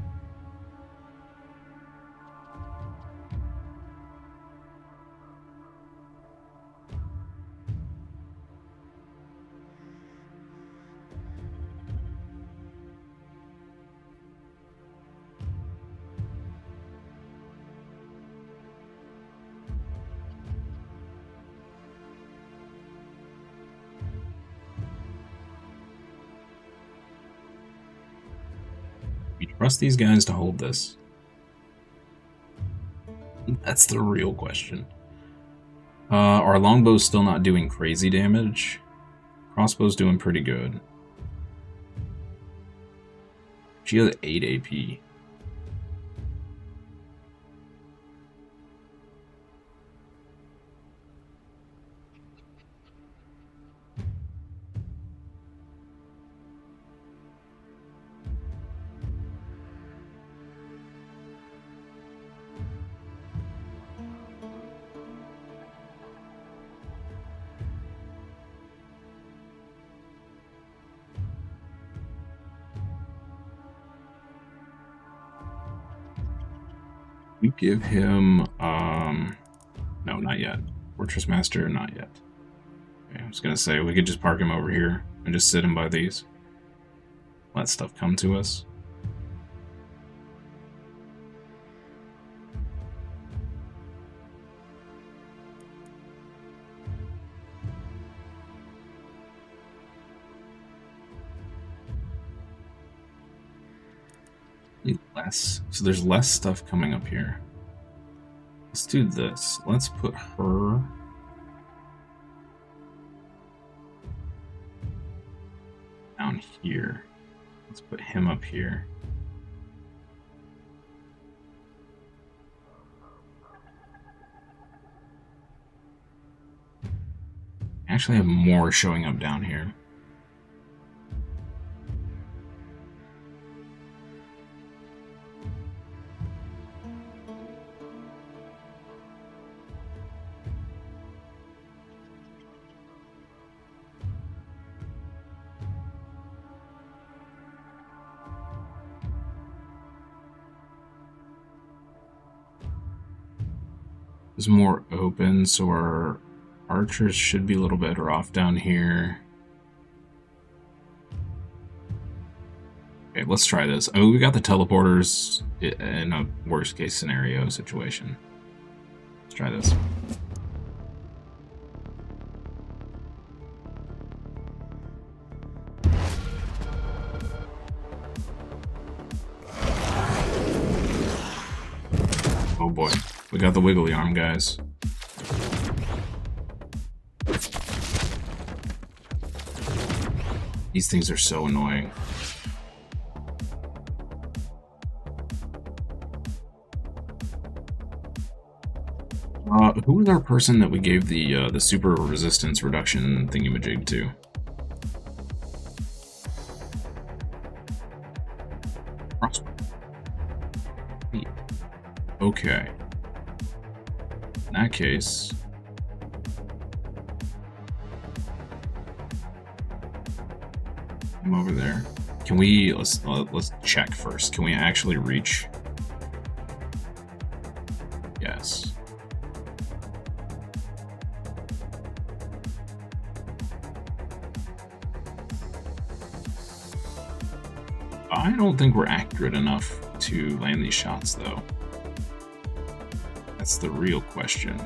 Trust these guys to hold this? That's the real question. Our longbow's still not doing crazy damage. Crossbow's doing pretty good. She has 8 AP. We give him, no, not yet. Fortress Master, not yet. Okay, I was gonna say, we could just park him over here and just sit him by these. Let stuff come to us. less. So there's less stuff coming up here. Let's do this. Let's put her down here. Let's put him up here. I actually have more showing up down here. There's more open, so our archers should be a little better off down here. Okay, let's try this. Oh, we got the teleporters in a worst case scenario situation. Let's try this. Oh boy. We got the wiggly arm, guys. These things are so annoying. Who was our person that we gave the super resistance reduction thingamajig to? Okay. In that case, I'm over there. Can we let's check first. Can we actually reach? Yes. I don't think we're accurate enough to land these shots, though. That's the real question.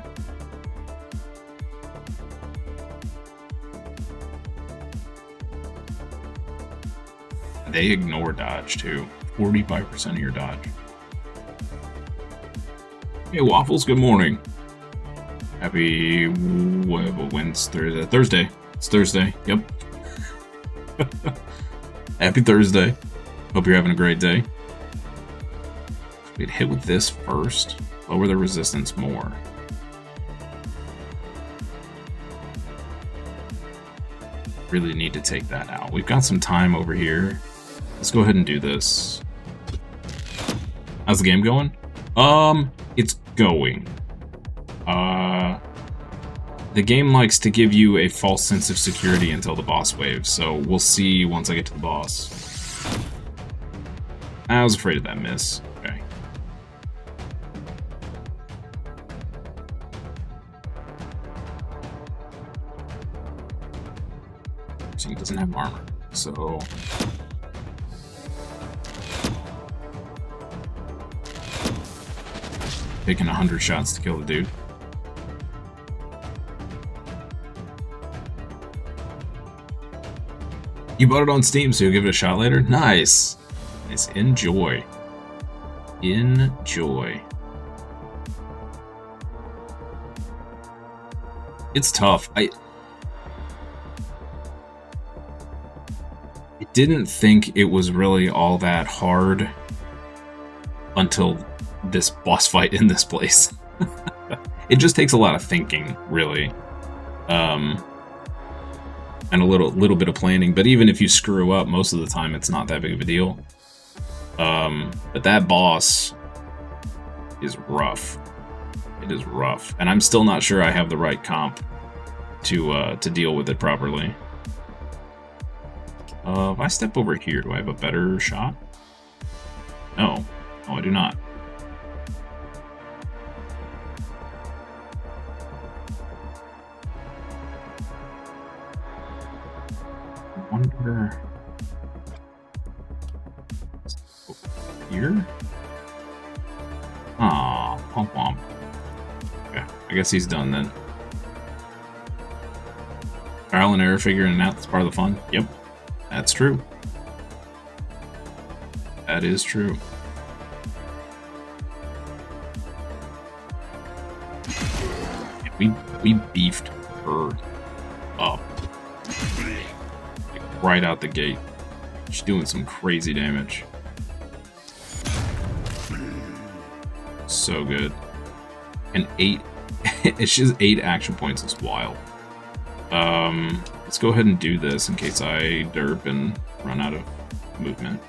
They ignore dodge, too. 45% of your dodge. Hey, Waffles, good morning. Happy Wednesday? Thursday. It's Thursday, yep. Happy Thursday. Hope you're having a great day. We'd hit with this first. Lower the resistance more. Really need to take that out. We've got some time over here. Let's go ahead and do this. How's the game going? It's going. The game likes to give you a false sense of security until the boss wave, so we'll see once I get to the boss. I was afraid of that miss. Okay. So he doesn't have armor, so... Taking 100 shots to kill the dude. You bought it on Steam, so you'll give it a shot later? Nice! Nice. Enjoy. Enjoy. It's tough. I didn't think it was really all that hard until this boss fight in this place. It just takes a lot of thinking, really. And a little bit of planning, but even if you screw up, most of the time it's not that big of a deal. But that boss is rough. It is rough, and I'm still not sure I have the right comp to deal with it properly. If I step over here, do I have a better shot? No, no, I do not. I wonder here. Aw, pump womp. Okay, I guess he's done then. Trial and error, figuring it out, that's part of the fun. Yep, that's true. That is true. We beefed her up. Like, right out the gate. She's doing some crazy damage. So good. And 8... it's just 8 action points. It's wild. Let's go ahead and do this in case I derp and run out of movement.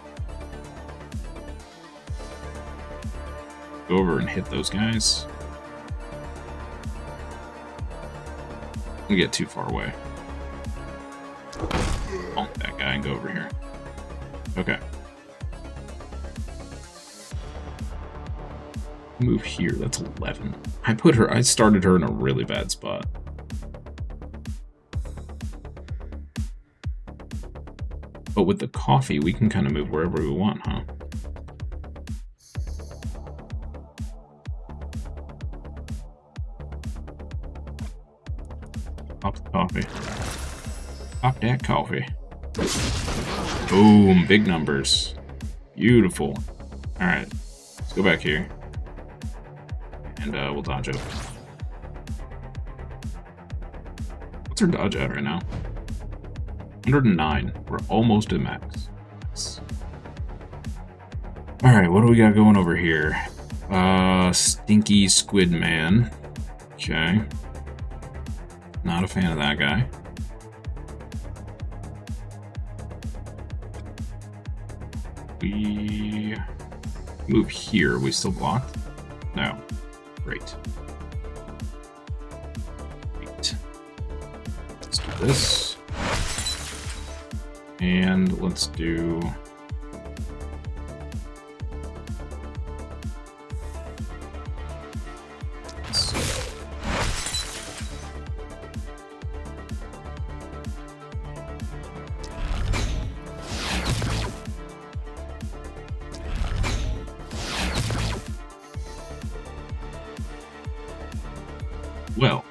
Go over and hit those guys. Don't get too far away. Bonk that guy and go over here. Okay. Move here. That's 11. I started her in a really bad spot. But with the coffee, we can kind of move wherever we want, huh? Pop the coffee. Pop that coffee. Boom, big numbers. Beautiful. Alright, let's go back here. And we'll dodge it. What's our dodge at right now? 109. We're almost at max. Nice. Alright, what do we got going over here? Stinky Squid Man. Okay. Not a fan of that guy. We move here. We still blocked? No. Great. Great. Let's do this. And let's do... Well,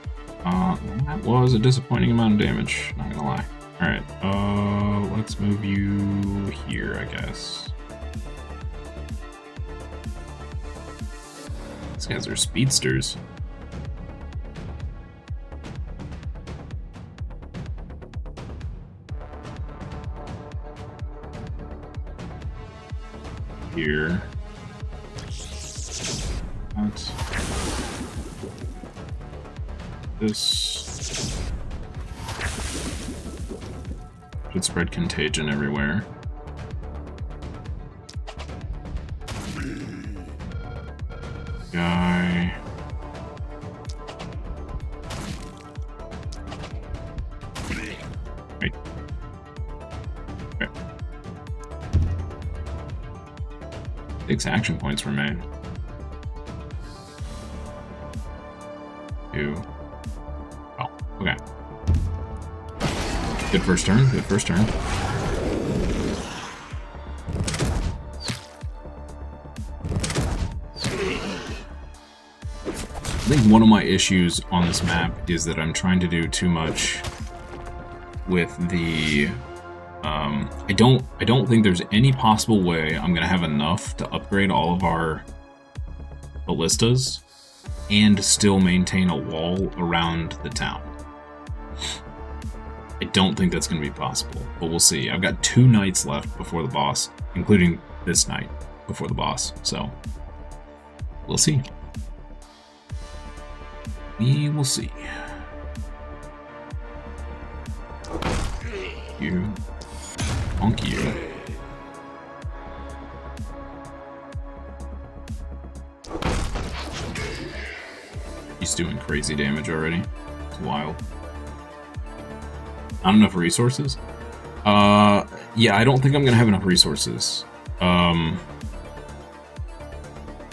that was a disappointing amount of damage, not gonna lie. Alright, let's move you here, I guess. These guys are speedsters. Here. That's... This should spread contagion everywhere. Guy. Wait. Okay. 6 action points remain. 2. Okay. Good first turn, good first turn. I think one of my issues on this map is that I'm trying to do too much with the... I don't think there's any possible way I'm gonna have enough to upgrade all of our ballistas and still maintain a wall around the town. I don't think that's going to be possible, but we'll see. I've got 2 nights left before the boss, including this night before the boss, so we'll see. We will see. You. Honk you. He's doing crazy damage already. It's wild. Not enough resources? Yeah, I don't think I'm gonna have enough resources.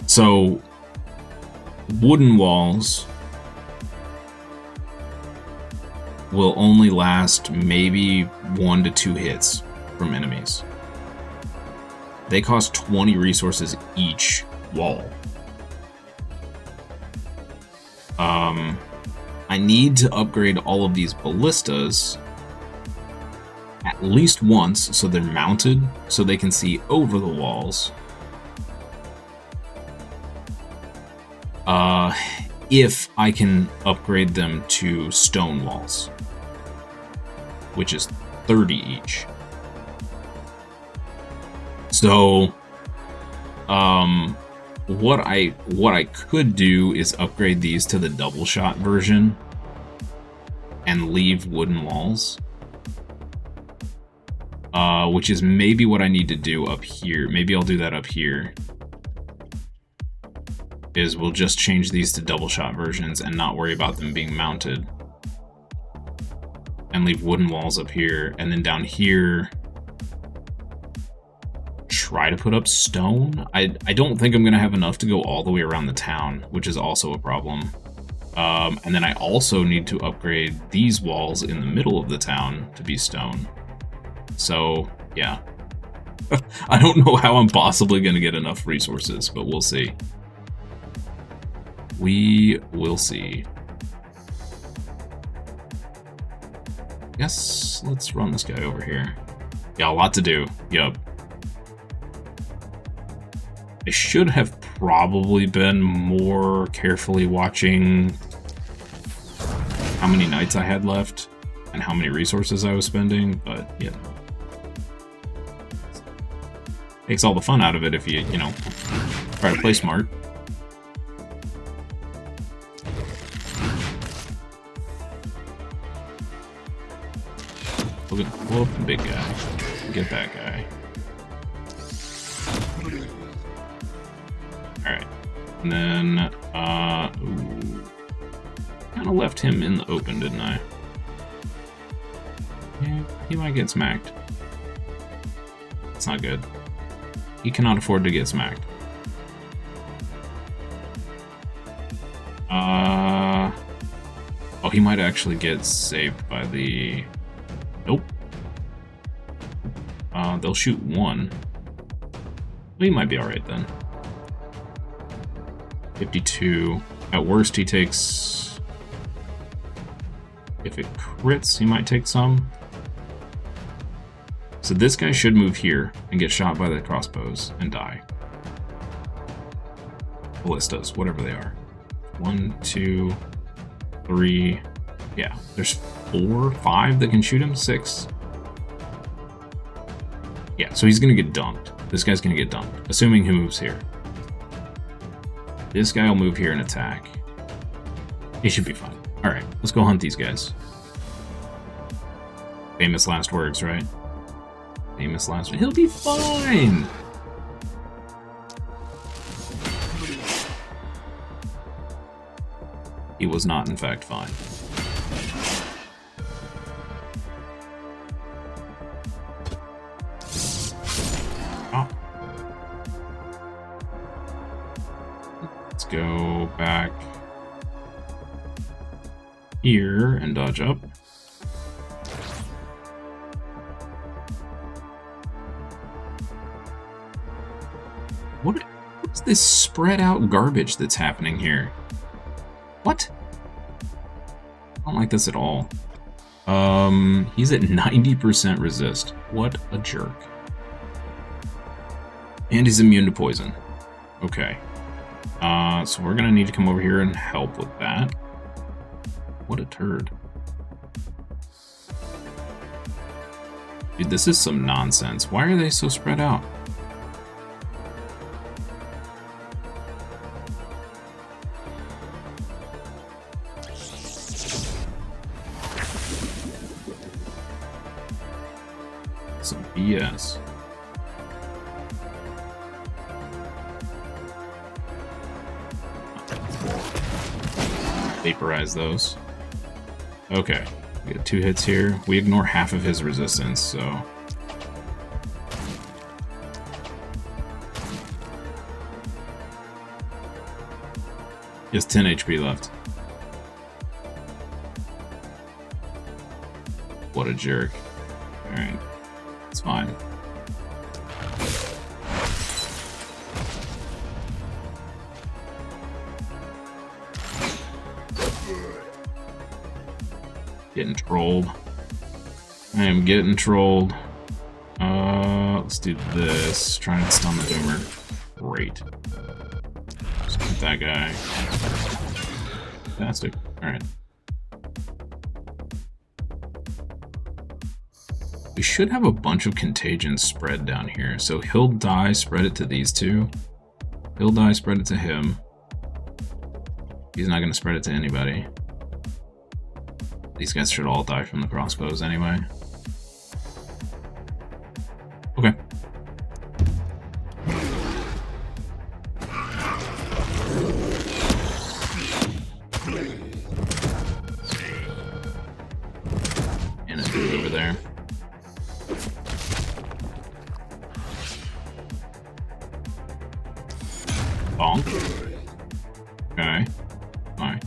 So, wooden walls will only last maybe 1 to 2 hits from enemies. They cost 20 resources each wall. I need to upgrade all of these ballistas at least once so they're mounted so they can see over the walls. if I can upgrade them to stone walls, which is 30 each. So, what I could do is upgrade these to the double shot version and leave wooden walls. Which is maybe what I need to do up here. Maybe I'll do that up here. Is we'll just change these to double shot versions and not worry about them being mounted. And leave wooden walls up here. And then down here, try to put up stone. I don't think I'm going to have enough to go all the way around the town, which is also a problem. And then I also need to upgrade these walls in the middle of the town to be stone. So, yeah. I don't know how I'm possibly going to get enough resources, but we'll see. We will see. Guess let's run this guy over here. Yeah, a lot to do. Yup. I should have probably been more carefully watching how many nights I had left and how many resources I was spending, but yeah. Takes all the fun out of it if you know, try to play smart. Look at blow up the big guy. Get that guy. Alright. And then, kind of left him in the open, didn't I? Yeah, he might get smacked. That's not good. He cannot afford to get smacked. Oh, he might actually get saved by the... Nope. They'll shoot one. He might be alright then. 52. At worst, he takes... If it crits, he might take some. So this guy should move here and get shot by the crossbows and die. Ballistas, whatever they are. 1, 2, 3. Yeah, there's 4, 5 that can shoot him. 6. Yeah, so he's gonna get dumped. This guy's gonna get dumped, assuming he moves here. This guy will move here and attack. He should be fine. Alright, let's go hunt these guys. Famous last words, right? Famous last words. He'll be fine! He was not, in fact, fine. Oh. Let's go back here and dodge up. What's this spread out garbage that's happening here? What? I don't like this at all. He's at 90% resist. What a jerk. And he's immune to poison. Okay. So we're gonna need to come over here and help with that. What a turd. Dude, this is some nonsense. Why are they so spread out? Some BS. Vaporize those. Okay, we got 2 hits here. We ignore half of his resistance, so... He has 10 HP left. What a jerk. Alright, it's fine. Getting trolled. I am getting trolled. Let's do this. Try and stun the boomer. Great. Just hit that guy. Fantastic. Alright. We should have a bunch of contagions spread down here. So he'll die, spread it to these two. He'll die, spread it to him. He's not going to spread it to anybody. These guys should all die from the crossbows anyway. Okay. And a dude over there. Bonk. Okay. Alright.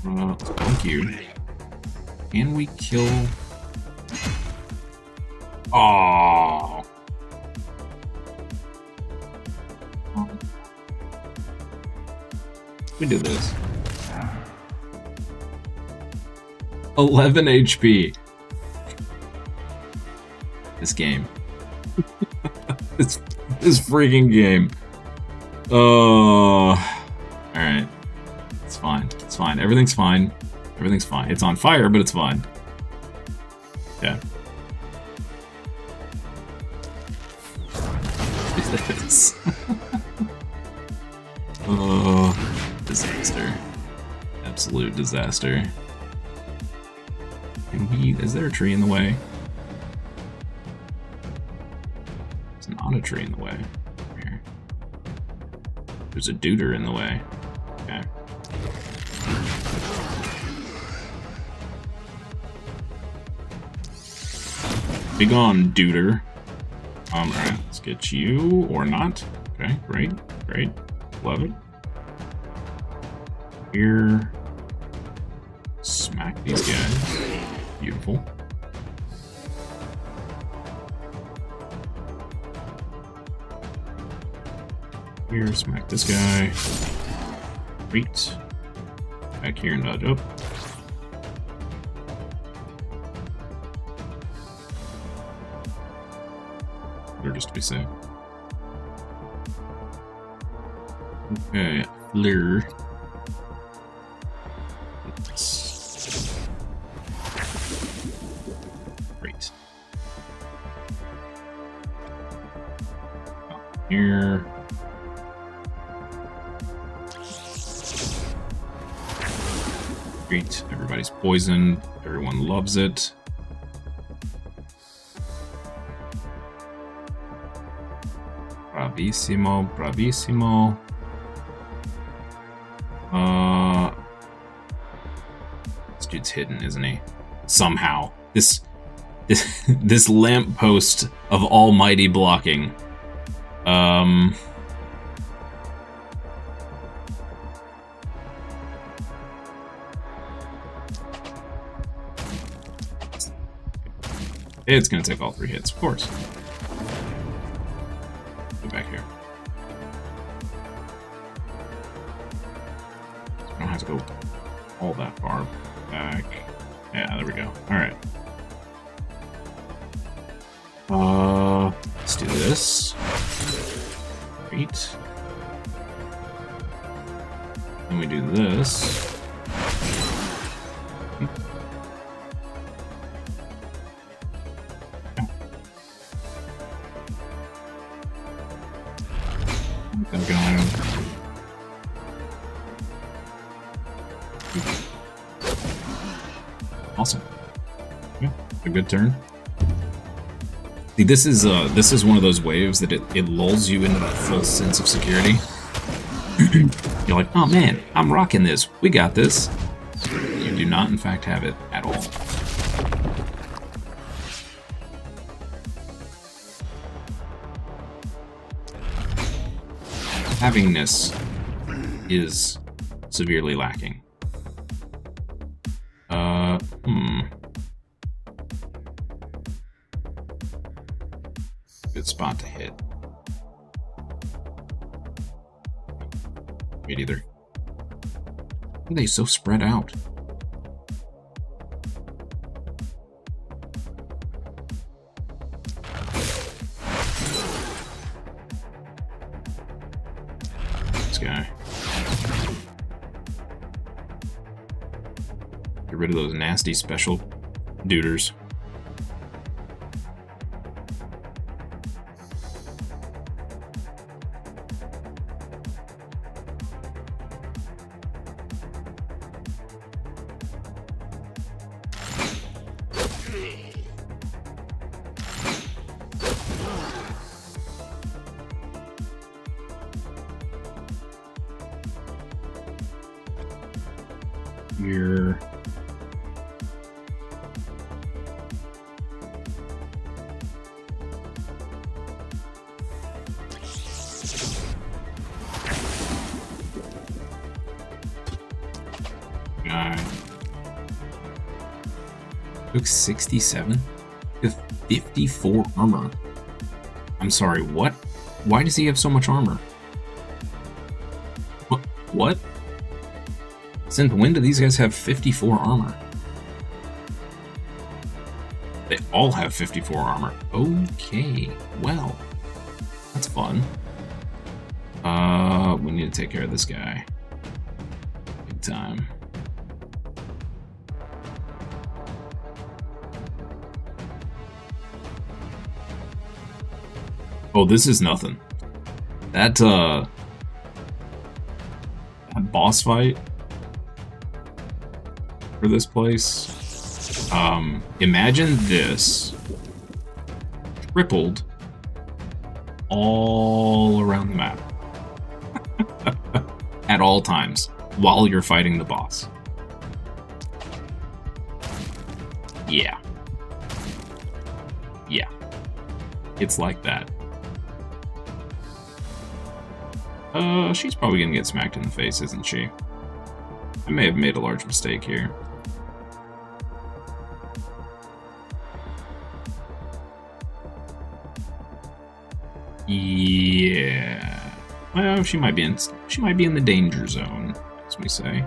Let's bonk you. Can we kill... Oh. We do this. 11 HP. This game. this freaking game. Alright. It's fine. It's fine. Everything's fine. Everything's fine. It's on fire, but it's fine. Yeah. This. Disaster. Absolute disaster. Can we... Is there a tree in the way? There's not a tree in the way. Here. There's a duder in the way. Okay. Be gone, duder. Alright, let's get you, or not. Okay, great, great. Love it. Here. Smack these guys. Beautiful. Here, smack this guy. Great. Back here and dodge up. Just to be safe. Okay, Fleur. Great. Here. Great. Everybody's poisoned. Everyone loves it. Bravissimo, bravissimo. This dude's hidden, isn't he? Somehow. This lamppost of almighty blocking. It's gonna take all 3 hits, of course. Back here. So I don't have to go all that far back. Yeah, there we go. Alright. Let's do this. Great. Then we do this. Awesome. Yeah, a good turn. See, this is one of those waves that it lulls you into that false sense of security. You're like, oh man, I'm rocking this. We got this. You do not, in fact, have it at all. Havingness is severely lacking. Good spot to hit. Wait, either. Why are they so spread out? This guy. Get rid of those nasty special duders. Here. Took 67 to 54 armor. I'm sorry, what? Why does he have so much armor? What? Since when do these guys have 54 armor? They all have 54 armor. Okay, well, that's fun. We need to take care of this guy. Big time. Oh, this is nothing. That boss fight for this place. Imagine this tripled all around the map at all times while you're fighting the boss. Yeah. Yeah. It's like that. She's probably gonna get smacked in the face, isn't she? I may have made a large mistake here. Yeah. Well, she might be in the danger zone, as we say.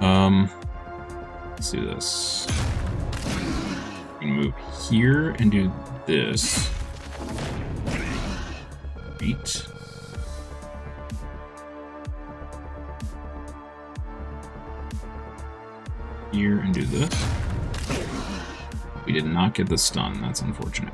Let's do this. I'm gonna move here and do this. Right. Here and do this. We did not get the stun. That's unfortunate.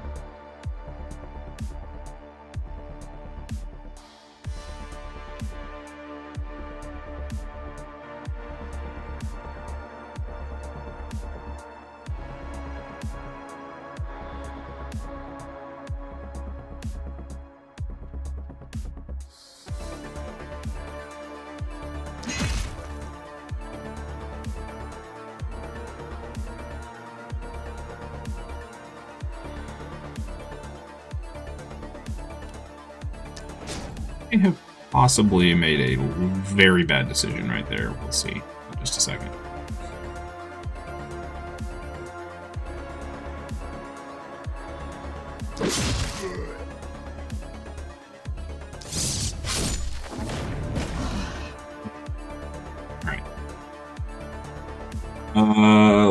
I have possibly made a very bad decision right there. We'll see in just a second. Alright.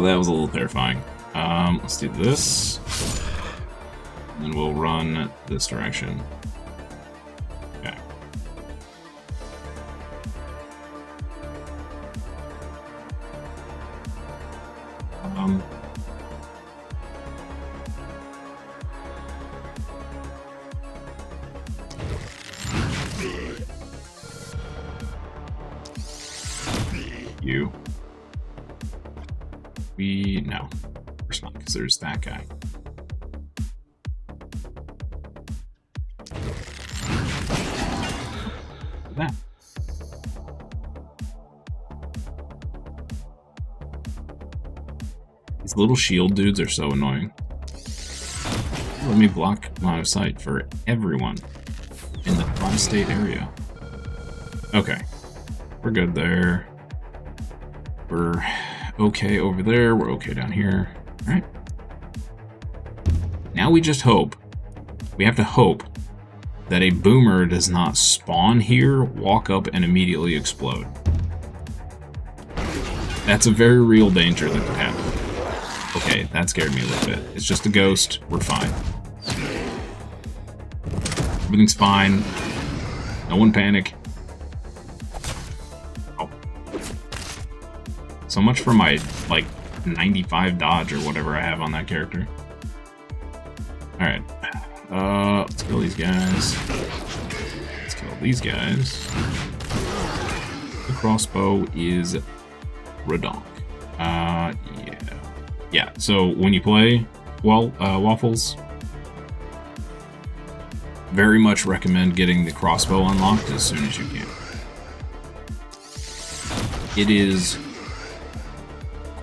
That was a little terrifying. Let's do this. And then we'll run this direction. You. No. Of course not, because there's that guy. That. These little shield dudes are so annoying. Let me block line of sight for everyone in the tri-state area. Okay. We're good there. We're okay over there. We're okay down here. Alright. Now we just hope. We have to hope that a boomer does not spawn here, walk up, and immediately explode. That's a very real danger that could happen. Okay, that scared me a little bit. It's just a ghost. We're fine. Everything's fine. No one panic. So much for my, like, 95 dodge or whatever I have on that character. Alright. Let's kill these guys. Let's kill these guys. The crossbow is redonk. Yeah. Yeah, so when you play Waffles, very much recommend getting the crossbow unlocked as soon as you can. It is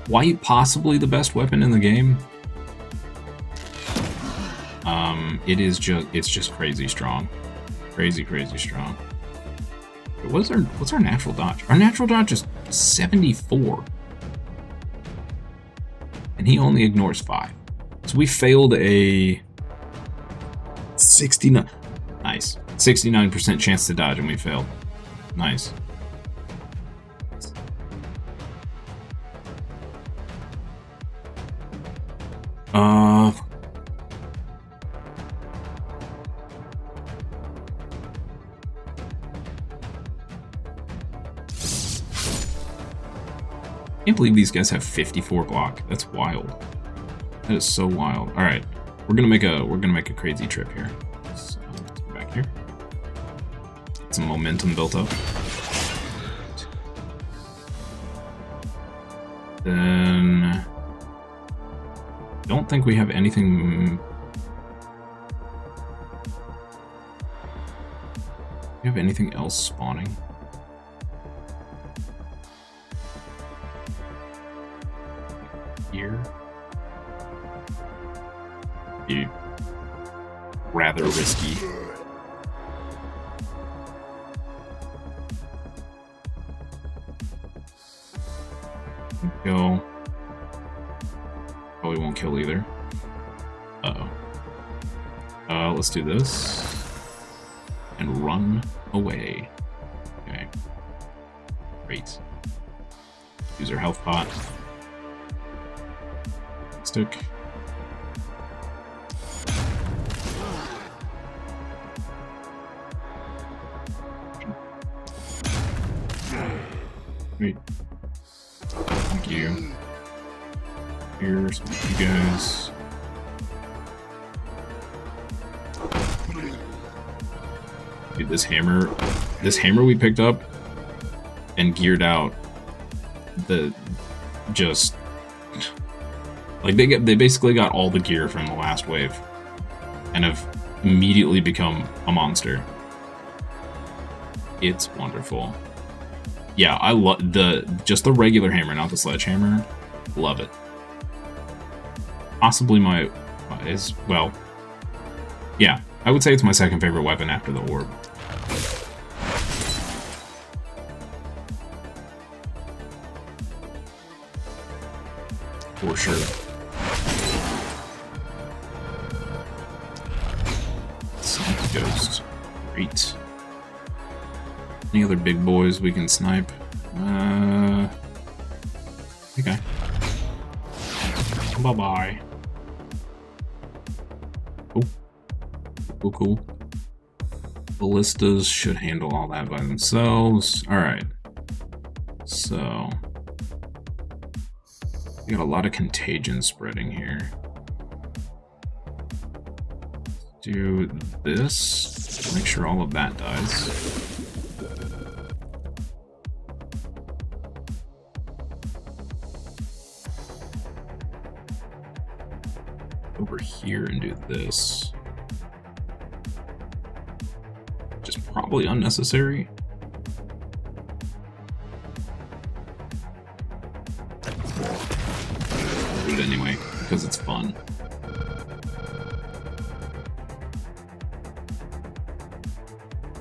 quite possibly the best weapon in the game. It's just crazy strong. Crazy strong. What's our natural dodge? Our natural dodge is 74. And he only ignores 5. So we failed a 69. Nice. 69% chance to dodge and we failed. Nice. I can't believe these guys have 54 block. That's wild. That is so wild. All right, we're gonna make a crazy trip here. So let's go back here. Get some momentum built up. Then don't think we have anything. Do we have anything else spawning? Here. Be rather risky. Go. Probably won't kill either. Uh-oh. Let's do this. And run away. Okay. Great. Use our health pot. Stick. Wait. Thank you. Here's you guys. Dude, this hammer we picked up and geared out, like they basically got all the gear from the last wave and have immediately become a monster. It's wonderful. Yeah, I love just the regular hammer, not the sledgehammer. Love it. Possibly well, yeah, I would say it's my second favorite weapon after the orb. For sure. Snipe ghost. Great. Any other big boys we can snipe? Okay. Bye-bye. Cool. Ballistas should handle all that by themselves. Alright. So we got a lot of contagion spreading here. Do this. Make sure all of that dies. Over here and do this. Which is probably unnecessary. Do it anyway, because it's fun.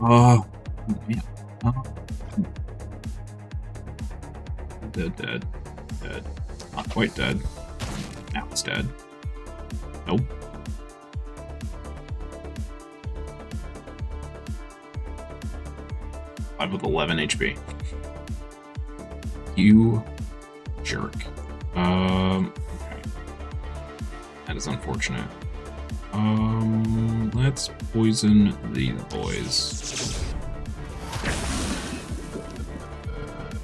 Oh, yeah. Dead. Not quite dead. Now it's dead. Nope. I'm with 11 HP. You jerk. Okay. That is unfortunate. Let's poison these boys.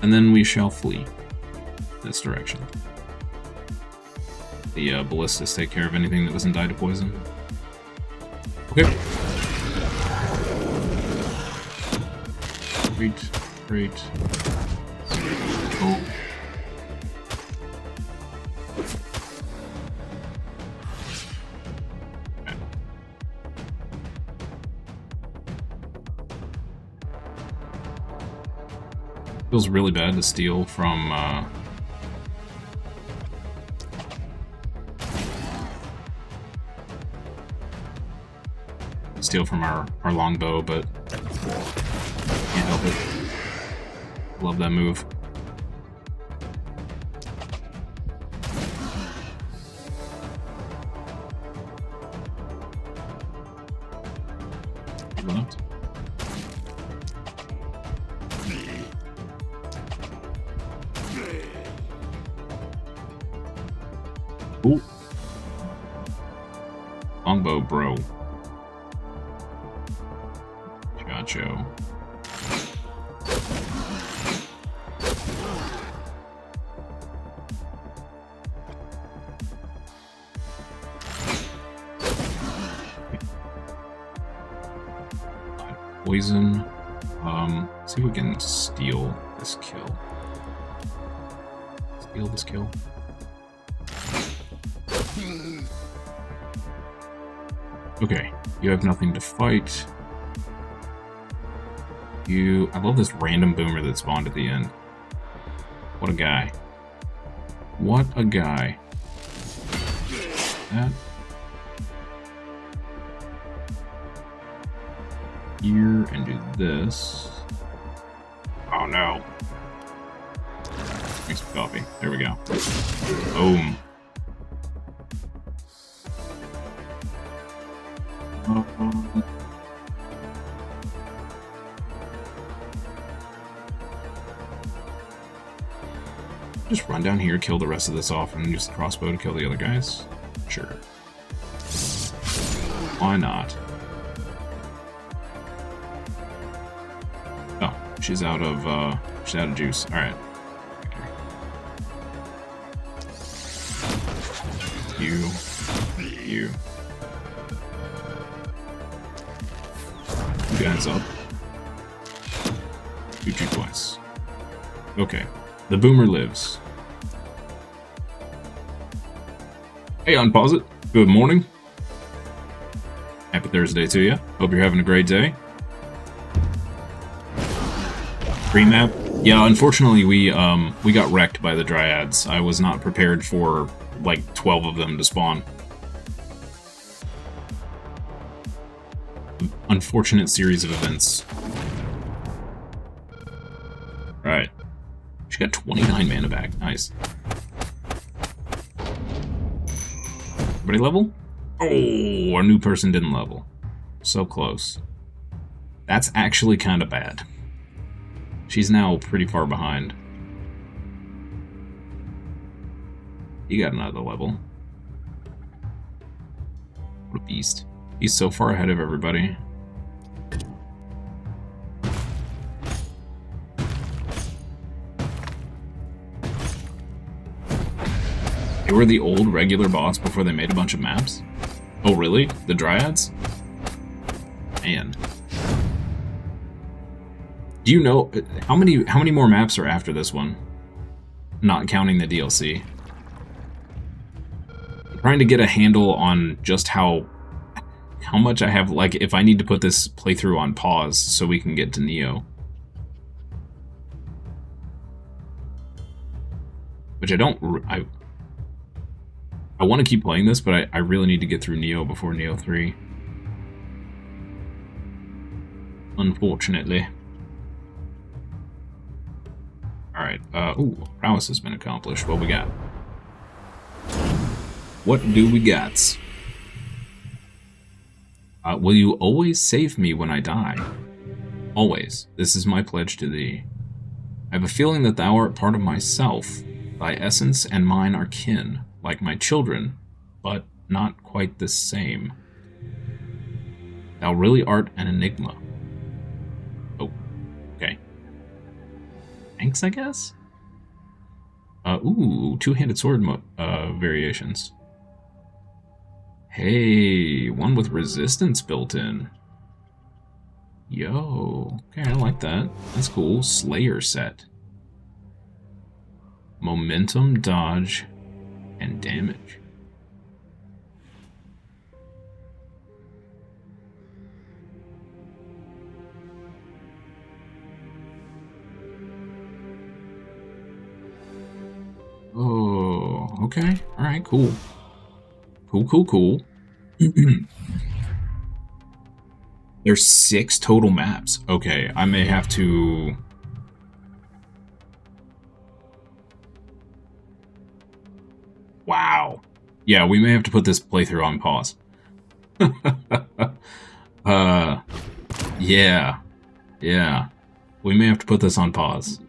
And then we shall flee. this direction. The ballistas take care of anything that doesn't die to poison. Okay. Great, great. Oh. Okay. Feels really bad to steal from our longbow, but can't help it. Love that move. Left. Ooh. Longbow, bro. Gotcha. Poison. See if we can steal this kill. Steal this kill. Okay, you have nothing to fight. I love this random boomer that spawned at the end. What a guy. What a guy. That. Here, and do this. Oh no. Make some coffee. There we go. Boom. Just run down here, kill the rest of this off, and use the crossbow to kill the other guys? Sure. Why not? Oh, she's out of juice. Alright. You. You guys up. Shoot you twice. Okay. The boomer lives. Hey, unpause it. Good morning. Happy Thursday to you. Hope you're having a great day. Green map. Yeah, unfortunately we got wrecked by the dryads. I was not prepared for like 12 of them to spawn. Unfortunate series of events. Right. She got 29 mana back. Nice. Everybody level? Oh, our new person didn't level. So close. That's actually kind of bad. She's now pretty far behind. You got another level. What a beast. He's so far ahead of everybody. They were the old regular boss before they made a bunch of maps? Oh really? The dryads? Man. Do you know how many more maps are after this one? Not counting the DLC. I'm trying to get a handle on just how much I have, like, if I need to put this playthrough on pause so we can get to Neo. Which I want to keep playing this, but I really need to get through Neo before Neo 3. Unfortunately. Alright, ooh, prowess has been accomplished. What we got? What do we got? Will you always save me when I die? Always. This is my pledge to thee. I have a feeling that thou art part of myself. Thy essence and mine are kin, like my children, but not quite the same. Thou really art an enigma. Oh, okay. Thanks, I guess? Ooh, two-handed sword variations. Hey, one with resistance built in. Yo, okay, I like that. That's cool. Slayer set. Momentum, dodge, and damage. Oh, okay. Alright, cool. Cool. There's 6 total maps. Okay, I may have to... Wow. Yeah, we may have to put this playthrough on pause. Yeah. Yeah. We may have to put this on pause.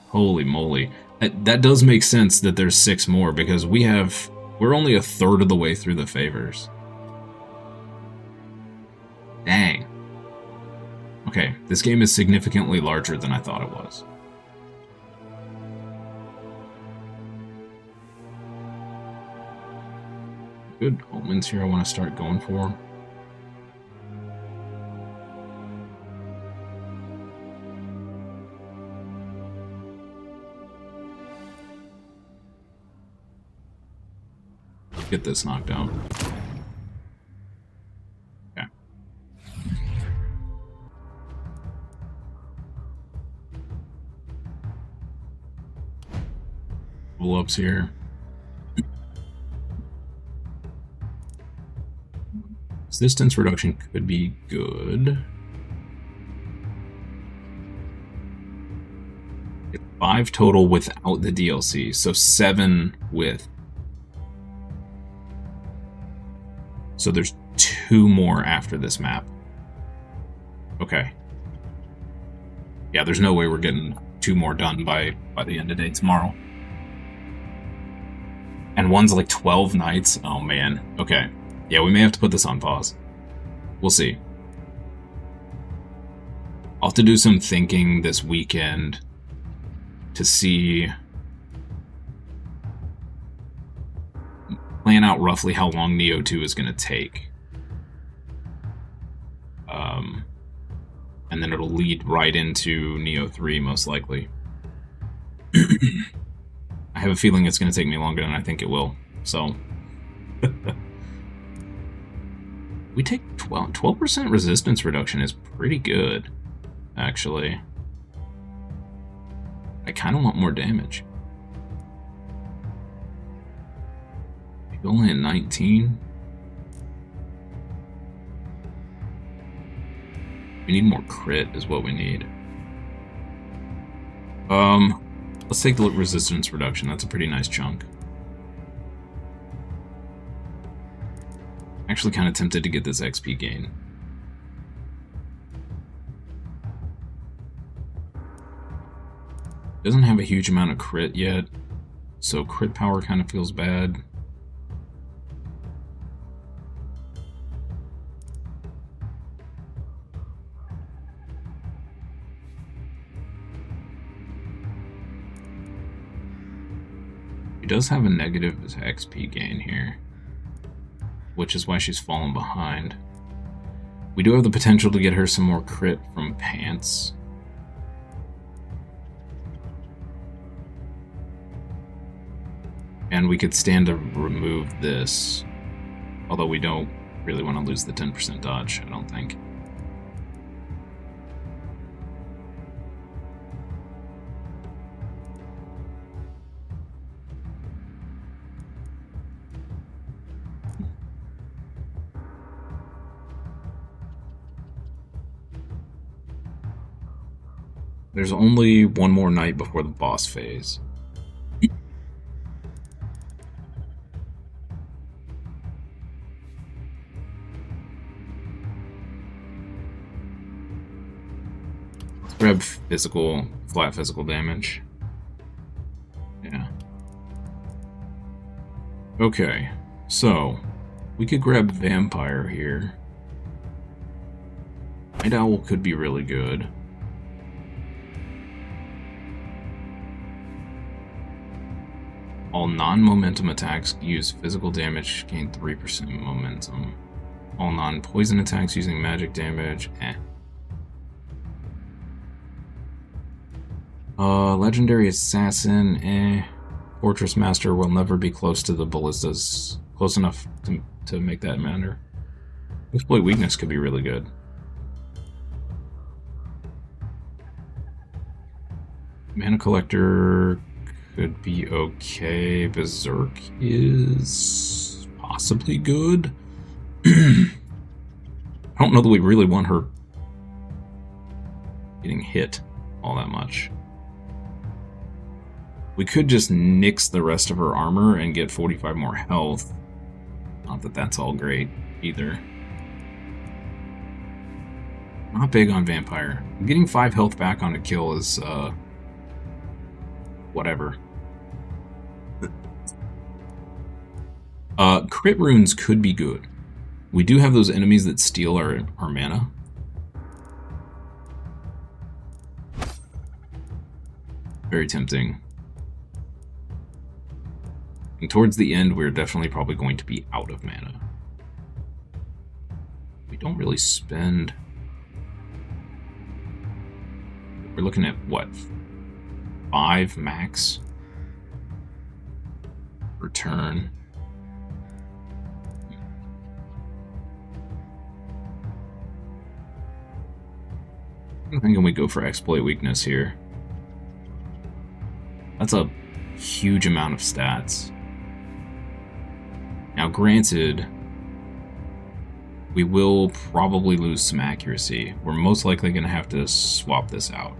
Holy moly. That does make sense that there's 6 more, because we're only a third of the way through the favors. Dang. Okay, this game is significantly larger than I thought it was. Good omens here I want to start going for. Get this knocked out. Okay. Level ups here. Resistance reduction could be good. It's 5 total without the DLC, so 7 with. So there's 2 more after this map. Okay. Yeah, there's no way we're getting 2 more done by the end of the day tomorrow. And one's like 12 nights. Oh man. Okay. Yeah, we may have to put this on pause. We'll see. I'll have to do some thinking this weekend to see... plan out roughly how long Neo 2 is going to take. And then it'll lead right into Neo 3, most likely. I have a feeling it's going to take me longer than I think it will, so... We take 12% resistance reduction is pretty good, actually. I kind of want more damage. Only at 19. We need more crit is what we need. Let's take the resistance reduction. That's a pretty nice chunk. Actually kind of tempted to get this XP gain. Doesn't have a huge amount of crit yet, so crit power kind of feels bad. Does have a negative XP gain here, which is why she's fallen behind. We do have the potential to get her some more crit from pants. And we could stand to remove this, although we don't really want to lose the 10% dodge, I don't think. There's only one more night before the boss phase. Let's grab flat physical damage. Yeah. Okay, so we could grab Vampire here. Night Owl could be really good. All non-momentum attacks use physical damage, gain 3% momentum. All non-poison attacks using magic damage, Legendary Assassin, Fortress Master will never be close to the ballistas. Close enough to make that matter. Exploit Weakness could be really good. Mana Collector could be okay. Berserk is possibly good. I don't know that we really want her getting hit all that much. We could just nix the rest of her armor and get 45 more health. Not that that's all great either. Not big on Vampire. Getting 5 health back on a kill is, whatever. Crit runes could be good. We do have those enemies that steal our mana. Very tempting. And towards the end, we're definitely probably going to be out of mana. We don't really spend... We're looking at, what, 5 max per turn. I'm thinking we go for Exploit Weakness here. That's a huge amount of stats. Now, granted, we will probably lose some accuracy. We're most likely going to have to swap this out,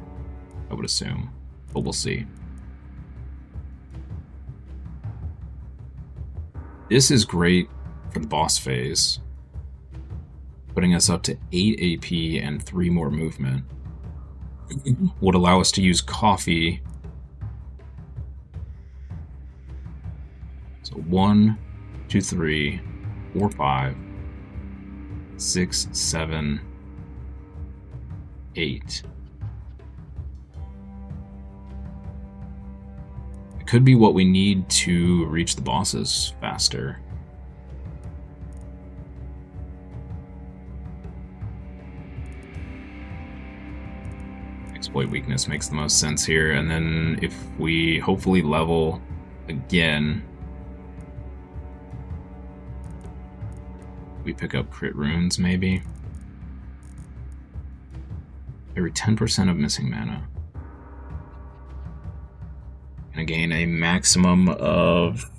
I would assume, but we'll see. This is great for the boss phase, putting us up to 8 AP and 3 more movement. Would allow us to use coffee. So 1, 2, 3, 4, 5, 6, 7, 8. It could be what we need to reach the bosses faster. Exploit Weakness makes the most sense here, and then if we hopefully level again, we pick up crit runes, maybe. Every 10% of missing mana. And gain a maximum of...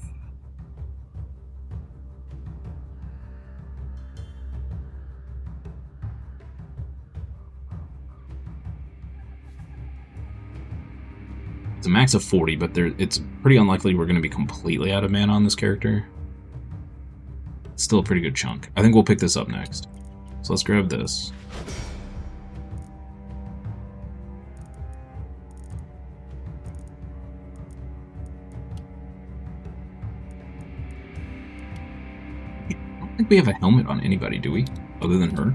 It's a max of 40, but it's pretty unlikely we're going to be completely out of mana on this character. It's still a pretty good chunk. I think we'll pick this up next. So let's grab this. I don't think we have a helmet on anybody, do we? Other than her?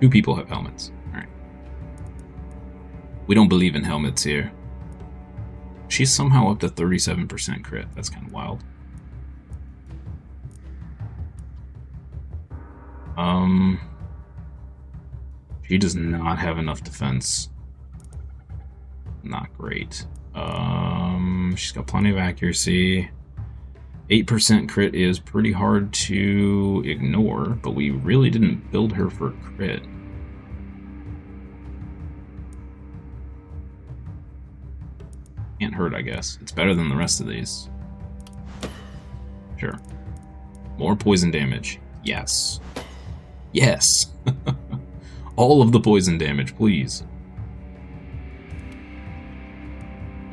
2 people have helmets. Alright. We don't believe in helmets here. She's somehow up to 37% crit. That's kind of wild. She does not have enough defense. Not great. She's got plenty of accuracy. 8% crit is pretty hard to ignore, but we really didn't build her for crit. Can't hurt, I guess. It's better than the rest of these. Sure. More poison damage. Yes. Yes! All of the poison damage, please.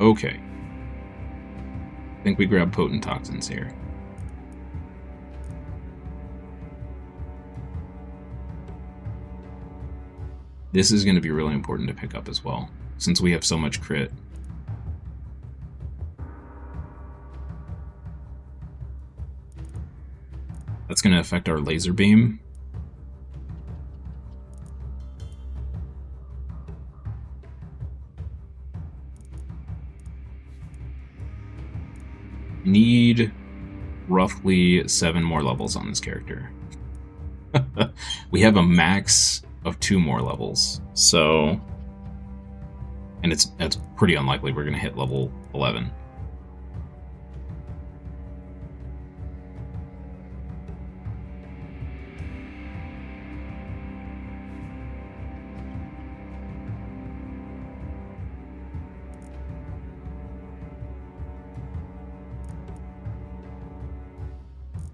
Okay. I think we grab potent toxins here. This is going to be really important to pick up as well, since we have so much crit. That's going to affect our laser beam. Need roughly 7 more levels on this character. We have a max of 2 more levels, so... And it's pretty unlikely we're going to hit level 11.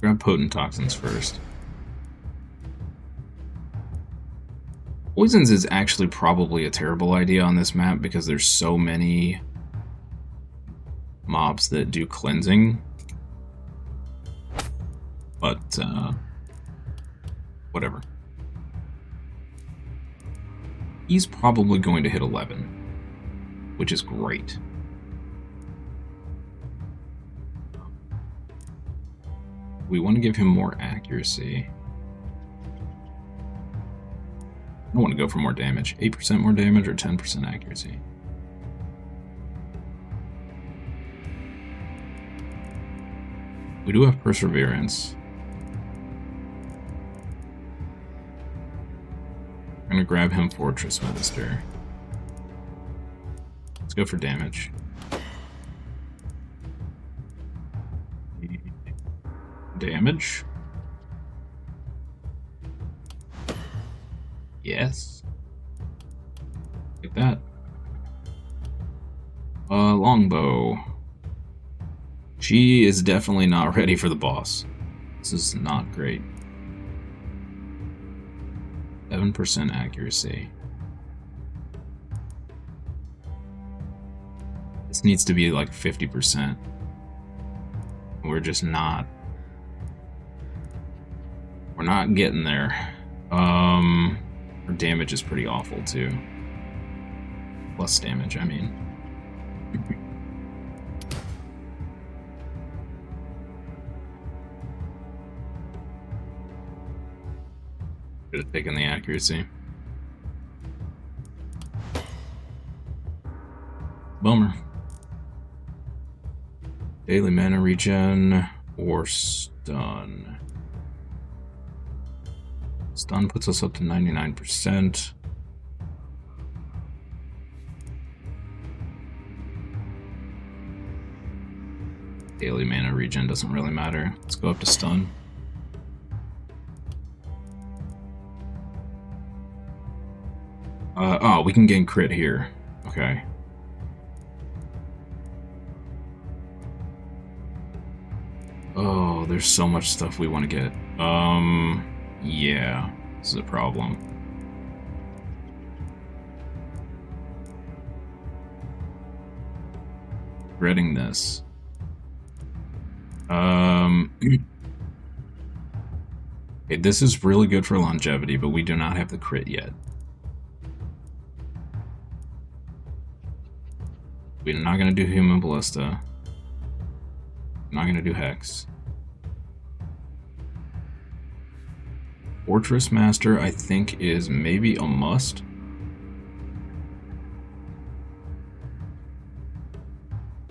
Grab potent toxins first. Poisons is actually probably a terrible idea on this map because there's so many mobs that do cleansing. But, whatever. He's probably going to hit 11, which is great. We want to give him more accuracy. I don't want to go for more damage. 8% more damage or 10% accuracy? We do have perseverance. I'm going to grab him Fortress Minister. Let's go for damage. Damage. Yes. Get that. Longbow. She is definitely not ready for the boss. This is not great. 7% accuracy. This needs to be like 50%. We're just not. We're not getting there. Our damage is pretty awful too. Plus damage, I mean. Should have taken the accuracy. Bummer. Daily mana regen or stun. Stun puts us up to 99%. Daily mana regen doesn't really matter. Let's go up to stun. Oh, we can gain crit here. Okay. Oh, there's so much stuff we want to get. Yeah, this is a problem. Dreading this. Okay, this is really good for longevity, but we do not have the crit yet. We're not going to do Human Ballista. I'm not going to do Hex. Fortress Master, I think, is maybe a must.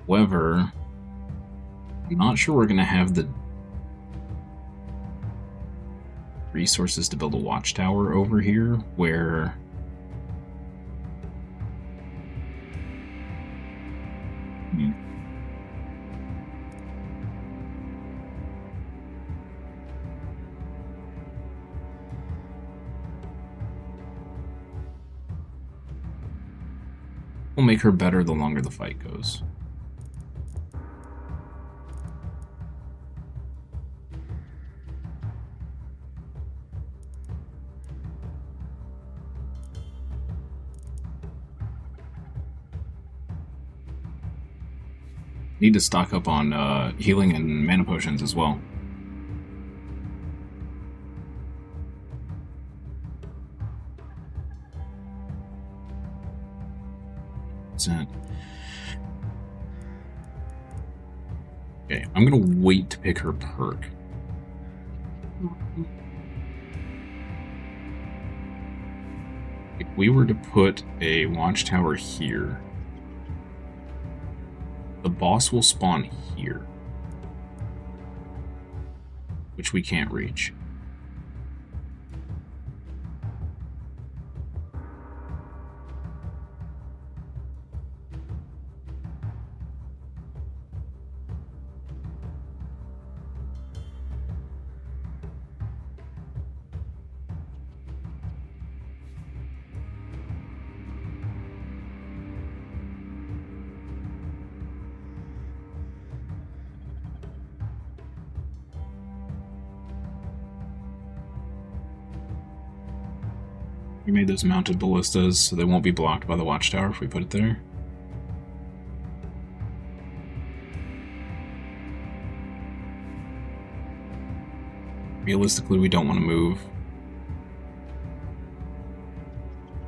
However, I'm not sure we're going to have the resources to build a watchtower over here, where... We'll make her better the longer the fight goes. Need to stock up on healing and mana potions as well. Okay, I'm gonna wait to pick her perk. If we were to put a watchtower here, the boss will spawn here. which we can't reach. We made those mounted ballistas so they won't be blocked by the watchtower if we put it there. Realistically, we don't want to move.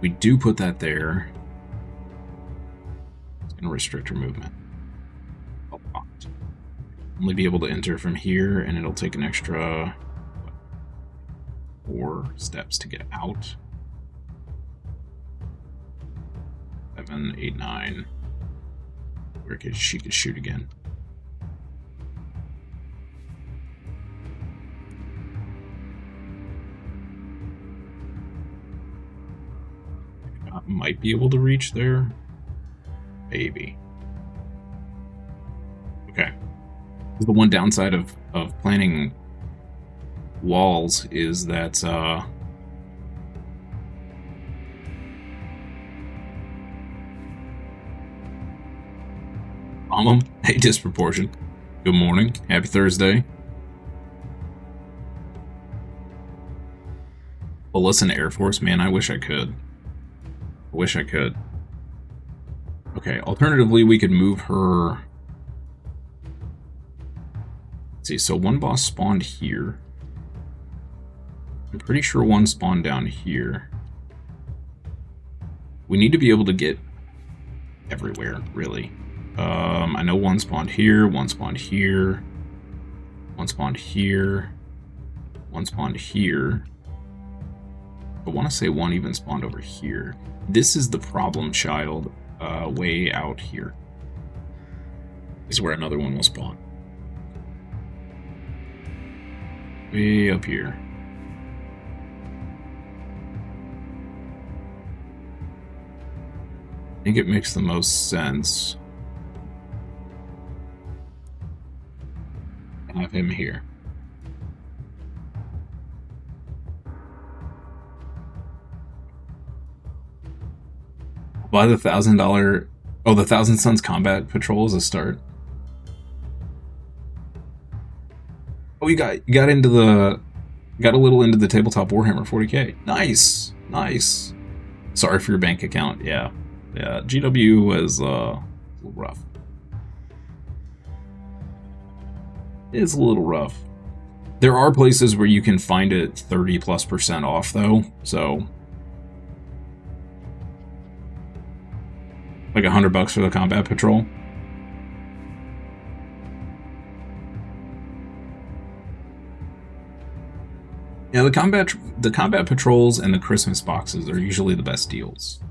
We do put that there. It's going to restrict our movement a lot. Only be able to enter from here, and it'll take an extra 4 steps to get out. 7, 8, 9. Where she could shoot again. I might be able to reach there. Maybe. Okay. The one downside of planning walls is that hey, disproportion. Good morning. Happy Thursday. Well, listen, Air Force, man, I wish I could. I wish I could. Okay, alternatively, we could move her. Let's see, so one boss spawned here. I'm pretty sure one spawned down here. We need to be able to get everywhere, really. I know one spawned here, one spawned here, one spawned here, one spawned here. I want to say one even spawned over here. This is the problem child, way out here. This is where another one will spawn. Way up here. I think it makes the most sense to have him here. Buy the $1,000. Oh, the Thousand Suns Combat Patrol is a start. Oh, you got into the got a little into the tabletop Warhammer 40K. Nice, nice. Sorry for your bank account. Yeah. GW was a little rough. It's a little rough. There are places where you can find it 30+% off though, so like $100 for the Combat Patrol. Yeah, the combat patrols and the Christmas boxes are usually the best deals.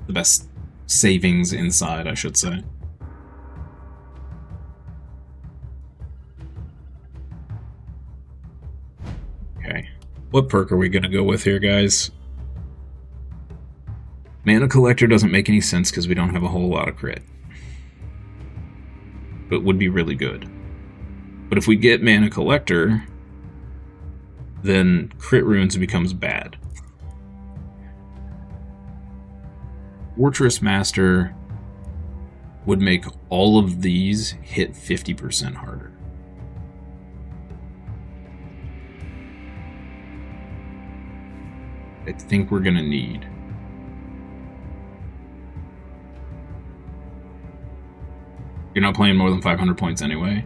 The best savings inside, I should say. Okay. What perk are we going to go with here, guys? Mana Collector doesn't make any sense because we don't have a whole lot of crit. But would be really good. But if we get Mana Collector, then crit runes becomes bad. Fortress Master would make all of these hit 50% harder. I think we're gonna need. You're not playing more than 500 points anyway.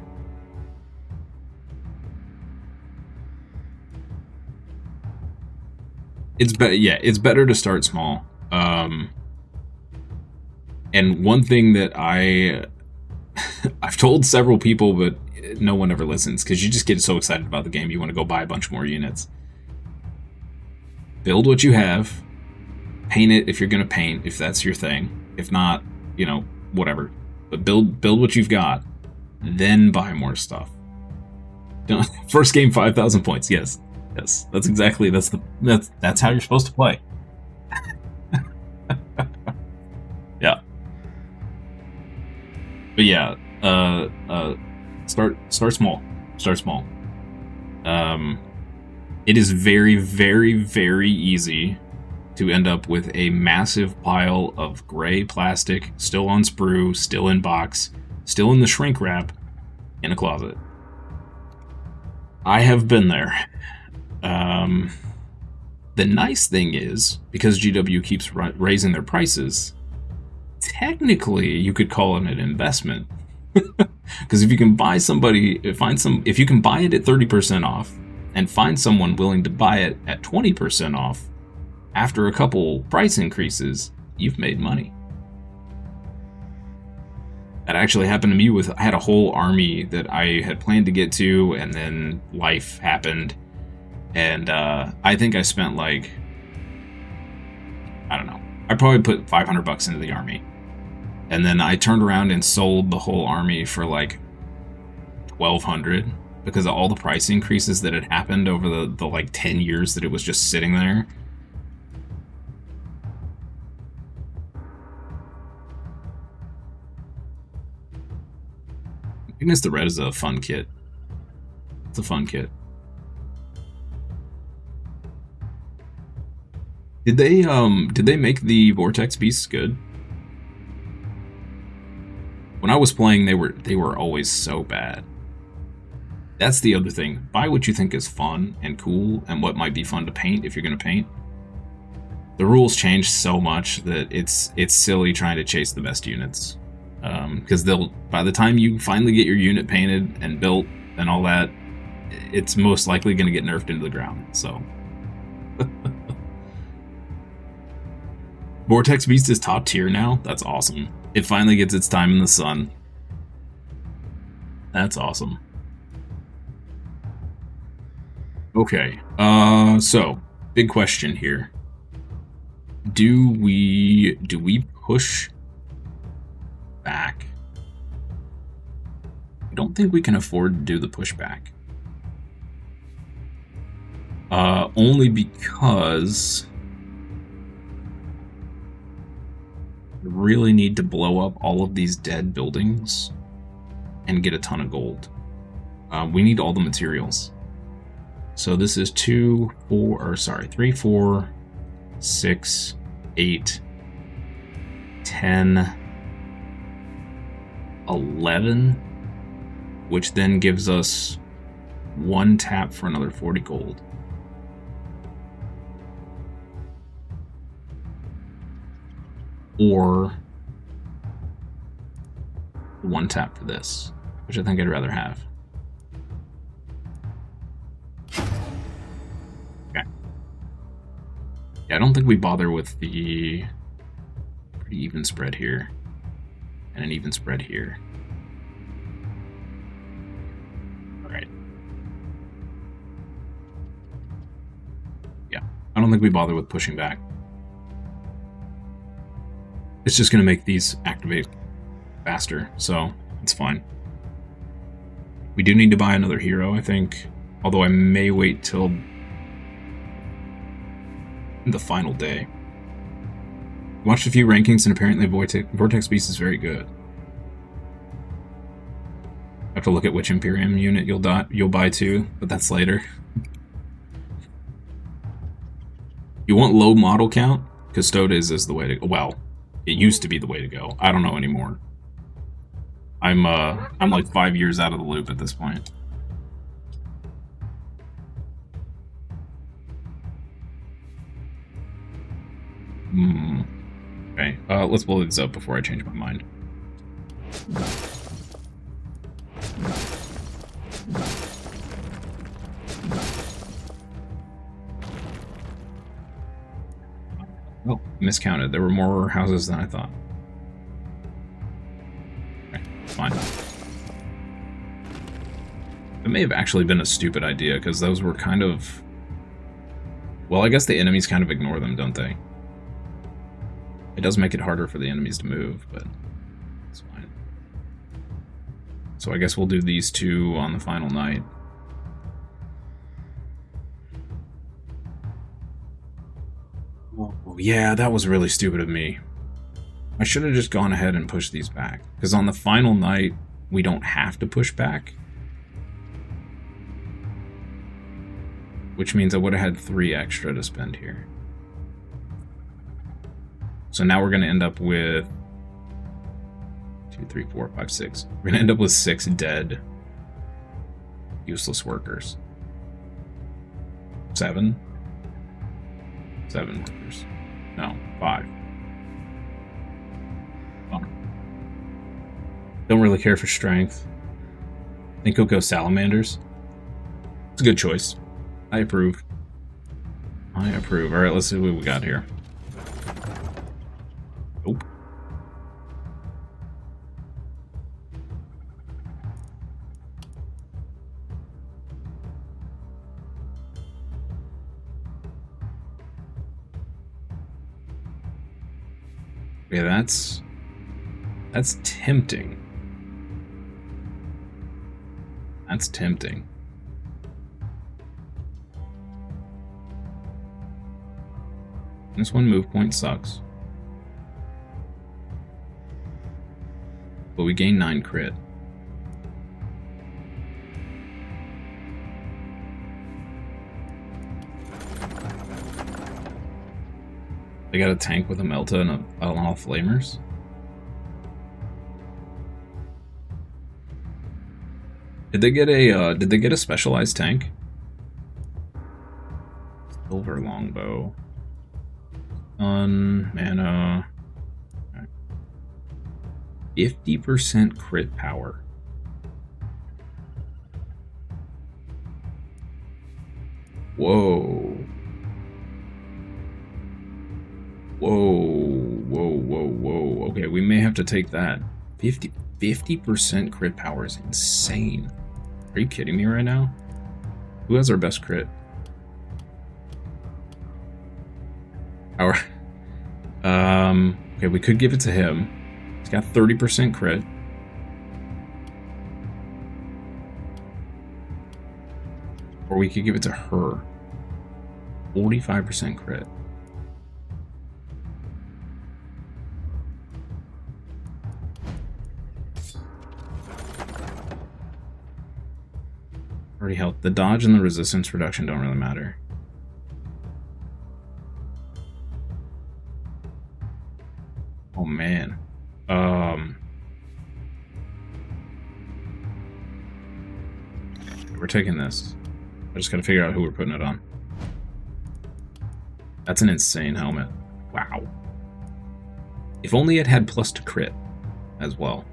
It's it's better to start small. And one thing that I've told several people, but no one ever listens, because you just get so excited about the game, you want to go buy a bunch more units. Build what you have. Paint it if you're going to paint, if that's your thing. If not, whatever. But build what you've got, then buy more stuff. First game, 5,000 points. Yes, yes, that's exactly that's how you're supposed to play. Yeah, but yeah, start small. Start small. It is very, very, very easy to end up with a massive pile of gray plastic, still on sprue, still in box, still in the shrink wrap, in a closet. I have been there. The nice thing is, because GW keeps raising their prices, technically you could call it an investment. Because if you can buy if you can buy it at 30% off and find someone willing to buy it at 20% off after a couple price increases, you've made money. That actually happened to me I had a whole army that I had planned to get to, and then life happened, and I think I spent like, I don't know, I probably put $500 into the army, and then I turned around and sold the whole army for like $1,200 because of all the price increases that had happened over the like 10 years that it was just sitting there. Goodness, the red is a fun kit. It's a fun kit. Did they make the vortex beasts good? When I was playing, they were always so bad. That's the other thing. Buy what you think is fun and cool and what might be fun to paint if you're going to paint. The rules change so much that it's silly trying to chase the best units. Because by the time you finally get your unit painted and built and all that, it's most likely going to get nerfed into the ground. So, Vortex Beast is top tier now. That's awesome. It finally gets its time in the sun. That's awesome. Okay. So big question here. Do we push back? I don't think we can afford to do the pushback. Only because we really need to blow up all of these dead buildings and get a ton of gold. We need all the materials. So this is 3, 4, 6, 8, 10, 11, which then gives us 1 tap for another 40 gold. Or 1 tap for this, which I think I'd rather have. Okay. Yeah, I don't think we bother with the pretty even spread here and an even spread here. All right. Yeah, I don't think we bother with pushing back. It's just going to make these activate faster, so it's fine. We do need to buy another hero, I think, although I may wait till the final day. Watched a few rankings, and apparently Vortex Beast is very good. I have to look at which Imperium unit you'll buy too, but that's later. You want low model count? Custodes is the way to go. Well, it used to be the way to go. I don't know anymore. I'm like 5 years out of the loop at this point. Okay, let's blow this up before I change my mind. Oh, miscounted. There were more houses than I thought. Okay, fine. It may have actually been a stupid idea, because those were kind of... Well, I guess the enemies kind of ignore them, don't they? It does make it harder for the enemies to move, but it's fine. So I guess we'll do these two on the final night. Oh yeah, that was really stupid of me. I should have just gone ahead and pushed these back. Because on the final night, we don't have to push back. Which means I would have had 3 extra to spend here. So now we're going to end up with 2, 3, 4, 5, 6. We're going to end up with 6 dead useless workers. 7? 7 workers. No, 5. Oh. Don't really care for strength. I think he'll go salamanders. It's a good choice. I approve. I approve. Alright, let's see what we got here. Nope. Yeah, that's tempting. That's tempting. This one move point sucks. But we gain 9 crit. They got a tank with a Melta and a lot of flamers. Did they get a specialized tank? Silver longbow. Mana. 50% crit power. Whoa. Whoa. Okay, we may have to take that. 50% crit power is insane. Are you kidding me right now? Who has our best crit? Okay, we could give it to him. He's got 30% crit. Or we could give it to her. 45% crit. Already helped. The dodge and the resistance reduction don't really matter. Oh man. We're taking this. I just gotta figure out who we're putting it on. That's an insane helmet. Wow. If only it had plus to crit as well.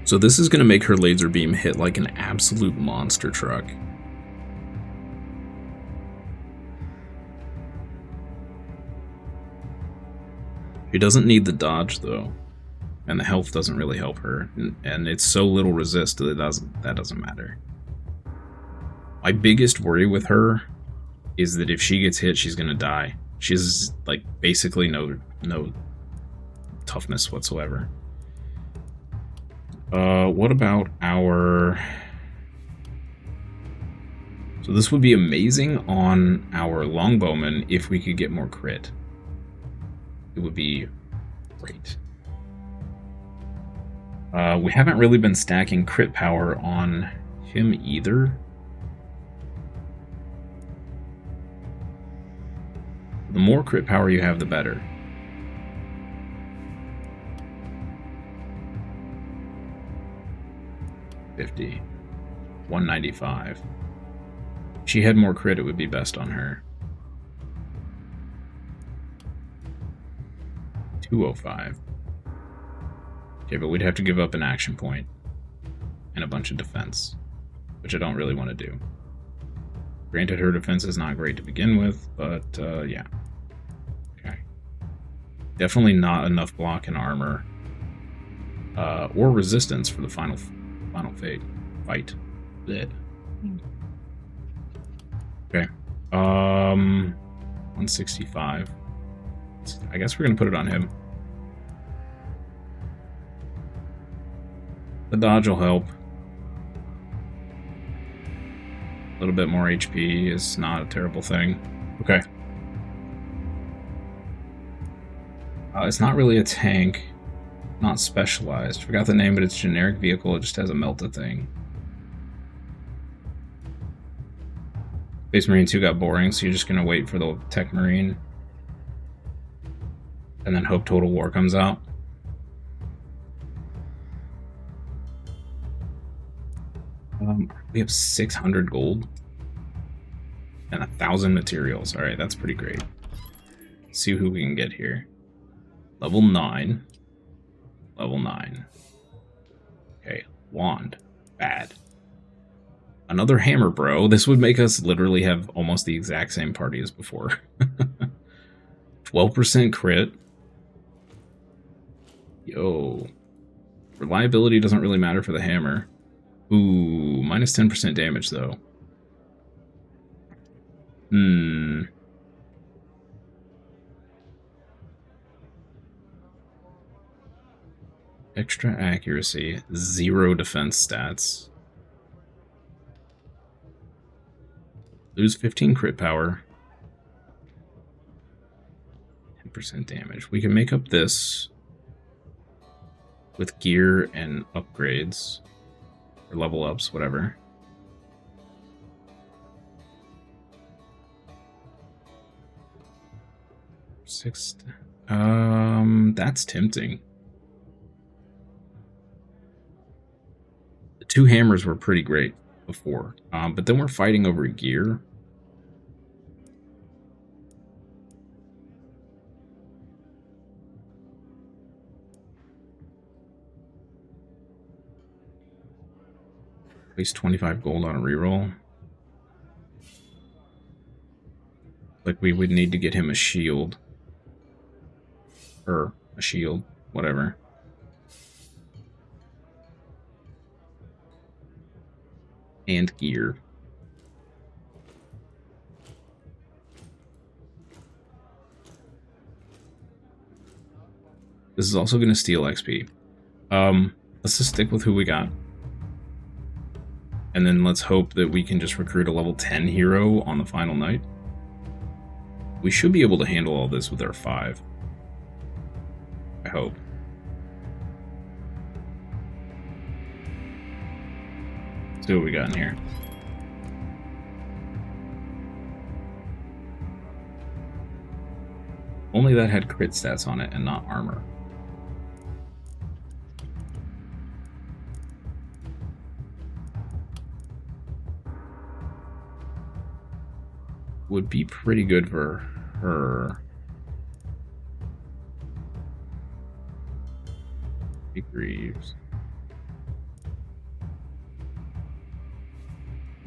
So this is gonna make her laser beam hit like an absolute monster truck. She doesn't need the dodge though, and the health doesn't really help her, and it's so little resist that that doesn't matter. My biggest worry with her is that if she gets hit, she's gonna die. She's like basically no toughness whatsoever. What about our... So this would be amazing on our longbowman if we could get more crit. It would be great. We haven't really been stacking crit power on him either. The more crit power you have, the better. $50. 195. If she had more crit, it would be best on her. 205. Okay, but we'd have to give up an action point and a bunch of defense, which I don't really want to do. Granted, her defense is not great to begin with, but yeah. Okay. Definitely not enough block and armor or resistance for the final fight. Blech. Okay. 165. I guess we're gonna put it on him. The dodge will help. little bit more HP is not a terrible thing. Okay. It's not really a tank. Not specialized. Forgot the name, but it's generic vehicle. It just has a melta thing. Space Marine 2 got boring, so you're just gonna wait for the Tech Marine. And then hope Total War comes out. We have 600 gold. And 1,000 materials. Alright, that's pretty great. Let's see who we can get here. Level 9. Level 9. Okay, wand. Bad. Another hammer, bro. This would make us literally have almost the exact same party as before. 12% crit. Yo. Reliability doesn't really matter for the hammer. Ooh, minus 10% damage, though. Extra accuracy, 0 defense stats. Lose 15 crit power. 10% damage. We can make up this with gear and upgrades. Or level ups, whatever. That's tempting. The 2 hammers were pretty great before, but then we're fighting over gear. Waste 25 gold on a reroll. Like we would need to get him a shield. Or a shield, whatever. And gear. This is also going to steal XP. Let's just stick with who we got. And then let's hope that we can just recruit a level 10 hero on the final night. We should be able to handle all this with our 5. I hope. Let's see what we got in here. Only that had crit stats on it and not armor. Would be pretty good for her. Greaves.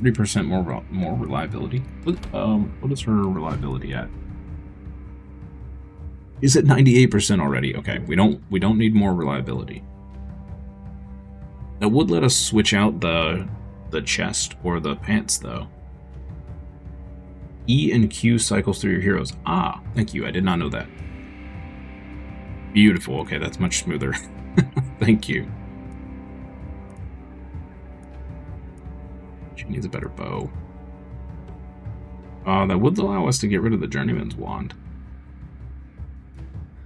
30% more reliability. What is her reliability at? Is it 98% already? Okay, we don't need more reliability. That would let us switch out the chest or the pants though. E and Q cycles through your heroes. Ah, thank you. I did not know that. Beautiful. Okay, that's much smoother. Thank you. She needs a better bow. That would allow us to get rid of the Journeyman's Wand.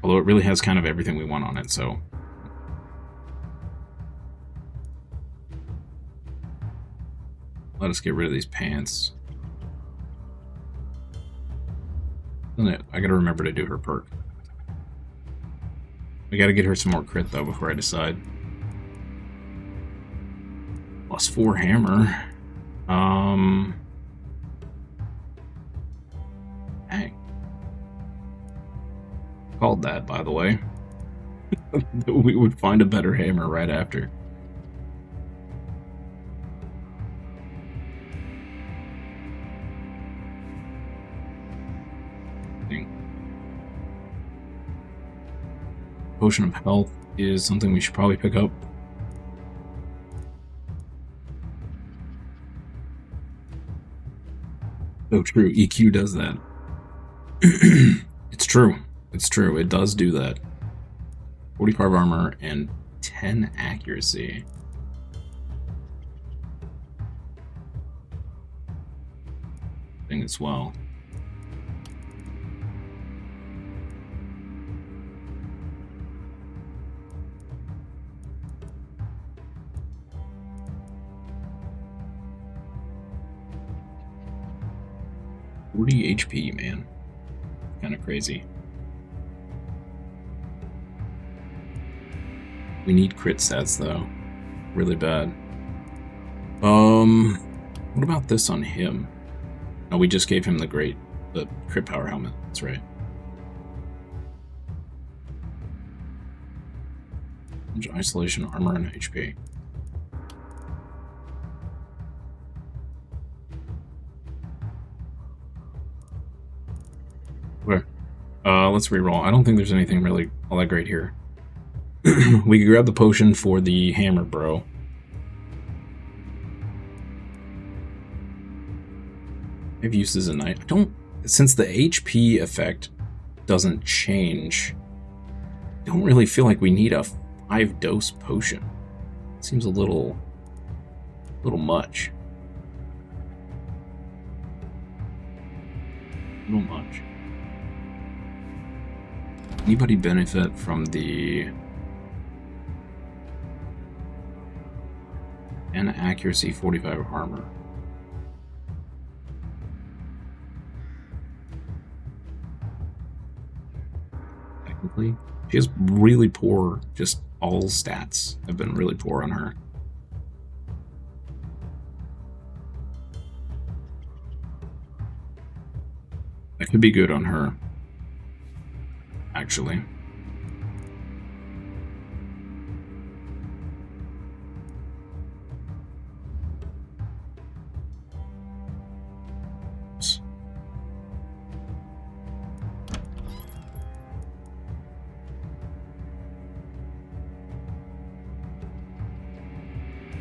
Although it really has kind of everything we want on it, so... Let us get rid of these pants. I gotta remember to do her perk. I gotta get her some more crit though before I decide. +4 hammer. Dang. Called that, by the way. We would find a better hammer right after. Potion of Health is something we should probably pick up. So true, EQ does that. It's true. It's true, it does do that. 45 armor and 10 accuracy. thing as well. HP, man. Kind of crazy. We need crit stats though. Really bad. What about this on him? Oh, we just gave him the crit power helmet. That's right. Isolation, armor, and HP. Okay. Let's reroll. I don't think there's anything really all that great here. We could grab the potion for the hammer, bro. I've used as a knight. Since the HP effect doesn't change, I don't really feel like we need a 5-dose potion. It seems a little much. A little much. Anybody benefit from the and accuracy 45 armor? Technically, she has really poor, just all stats have been really poor on her. That could be good on her, actually.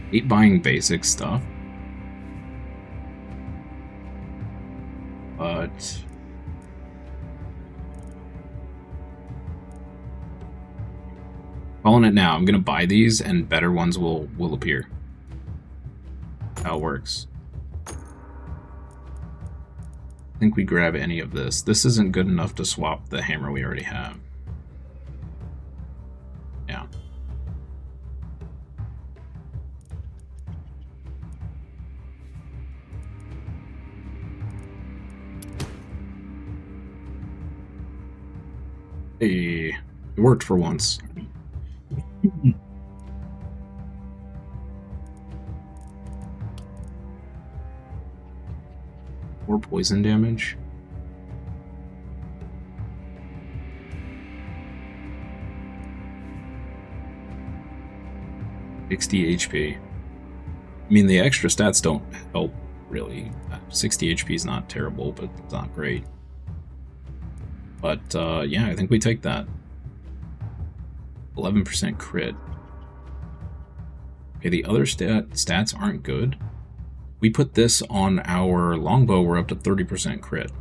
Hate buying basic stuff, but calling it now. I'm gonna buy these, and better ones will appear. How it works. I think we grab any of this. This isn't good enough to swap the hammer we already have. Yeah. Hey, it worked for once. More poison damage. $60 HP. I mean, the extra stats don't help, really. 60 HP is not terrible, but it's not great. But, yeah, I think we take that. 11% crit. Okay, the other stats aren't good. We put this on our longbow, we're up to 30% crit.